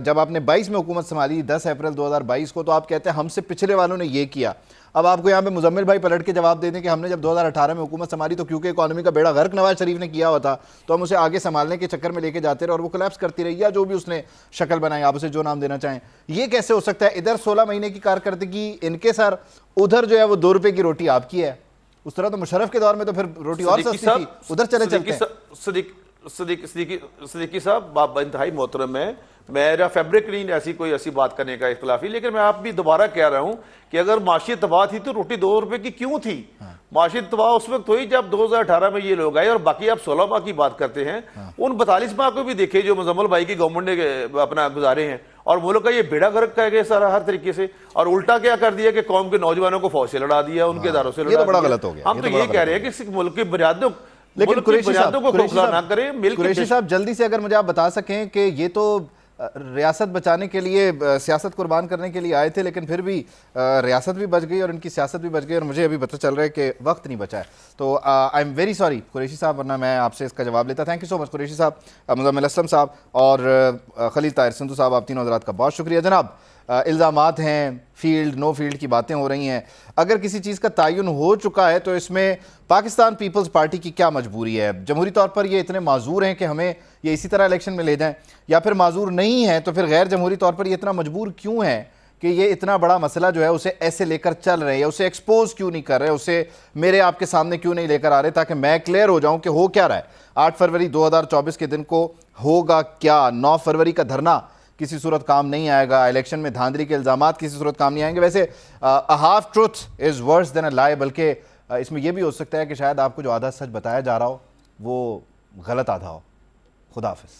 जब आपने 22 में हुकूमत संभाली 10 अप्रैल 2022 को, तो आप कहते हैं हमसे पिछले वालों ने ये किया। अब आपको यहाँ पे मुजम्मिल भाई पलट के जवाब दे दें कि हमने जब 2018 में हुकूमत संभाली तो क्योंकि इकॉनमी का बेड़ा गर्क नवाज शरीफ ने किया हुआ था तो हम उसे आगे संभालने के चक्कर में लेके जाते रहे और वो कोलैप्स करती रही, या जो भी उसने शक्ल बनाई, आप उसे जो नाम देना चाहें। ये कैसे हो सकता है? इधर 16 महीने की कारकर्दगी इनके सर, उधर जो है वो 2 रुपए की रोटी आपकी है। उस तरह तो मुशर्रफ के दौर में तो फिर रोटी और सस्ती थी, उधर चले चलते हैं। सदीकी साहब इंतहाई मोहतरम है, मेरा फैब्रिक नहीं ऐसी कोई ऐसी बात करने का इख्तिलाफी, लेकिन मैं आप भी दोबारा कह रहा हूं कि अगर माशी तबाह थी तो रोटी 2 रुपए की क्यों थी? माशी तबाह उस वक्त हुई जब 2018 में ये लोग आए, और बाकी आप 16 माह की बात करते हैं, उन 42 माह को भी देखे जो मुजम्मिल भाई की गवर्नमेंट ने अपना गुजारे हैं, और मुल्क का ये बेड़ा गर्क कर गए सारा हर तरीके से, और उल्टा क्या कर दिया कि कौम के नौजवानों को फौज से लड़ा दिया, उनके इदारों से लड़ा दिया। गलत हो गया। हम तो ये कह रहे हैं कि मुल्क की बुनियादों, लेकिन कुरैशी साहब जल्दी से अगर मुझे आप बता सकें कि ये तो रियासत बचाने के लिए सियासत कुर्बान करने के लिए आए थे, लेकिन फिर भी रियासत भी बच गई और इनकी सियासत भी बच गई, और मुझे अभी पता चल रहा है कि वक्त नहीं बचा है। तो I am very sorry Qureshi साहब, वरना मैं आपसे इसका जवाब लेता। Thank you so much Qureshi साहब, मुज़म्मिल असलम साहब और खलील ताहिर सिंधु साहब, आप तीनों हज़रात का बहुत शुक्रिया। जनाब, इल्ज़ामात हैं, फील्ड नो फील्ड की बातें हो रही हैं, अगर किसी चीज़ का तयन हो चुका है तो इसमें पाकिस्तान पीपल्स पार्टी की क्या मजबूरी है? जमहूरी तौर पर ये इतने माजूर हैं कि हमें ये इसी तरह इलेक्शन में ले जाएं, या फिर माजूर नहीं है तो फिर गैर जमहूरी तौर पर ये इतना मजबूर क्यों है कि ये इतना बड़ा मसला जो है उसे ऐसे लेकर चल रहे हैं, या उसे एक्सपोज क्यों नहीं कर रहे, उसे मेरे आपके सामने क्यों नहीं लेकर आ रहे, ताकि मैं क्लियर हो जाऊं कि हो क्या रहा है। 8 फरवरी 2024 के दिन को होगा क्या? 9 फरवरी का धरना किसी सूरत काम नहीं आएगा, इलेक्शन में धांधली के इल्ज़ामात किसी सूरत काम नहीं आएंगे। वैसे a half truth is worse than a lie, बल्कि इसमें यह भी हो सकता है कि शायद आपको जो आधा सच बताया जा रहा हो वो गलत आधा हो। खुदा हाफिज़।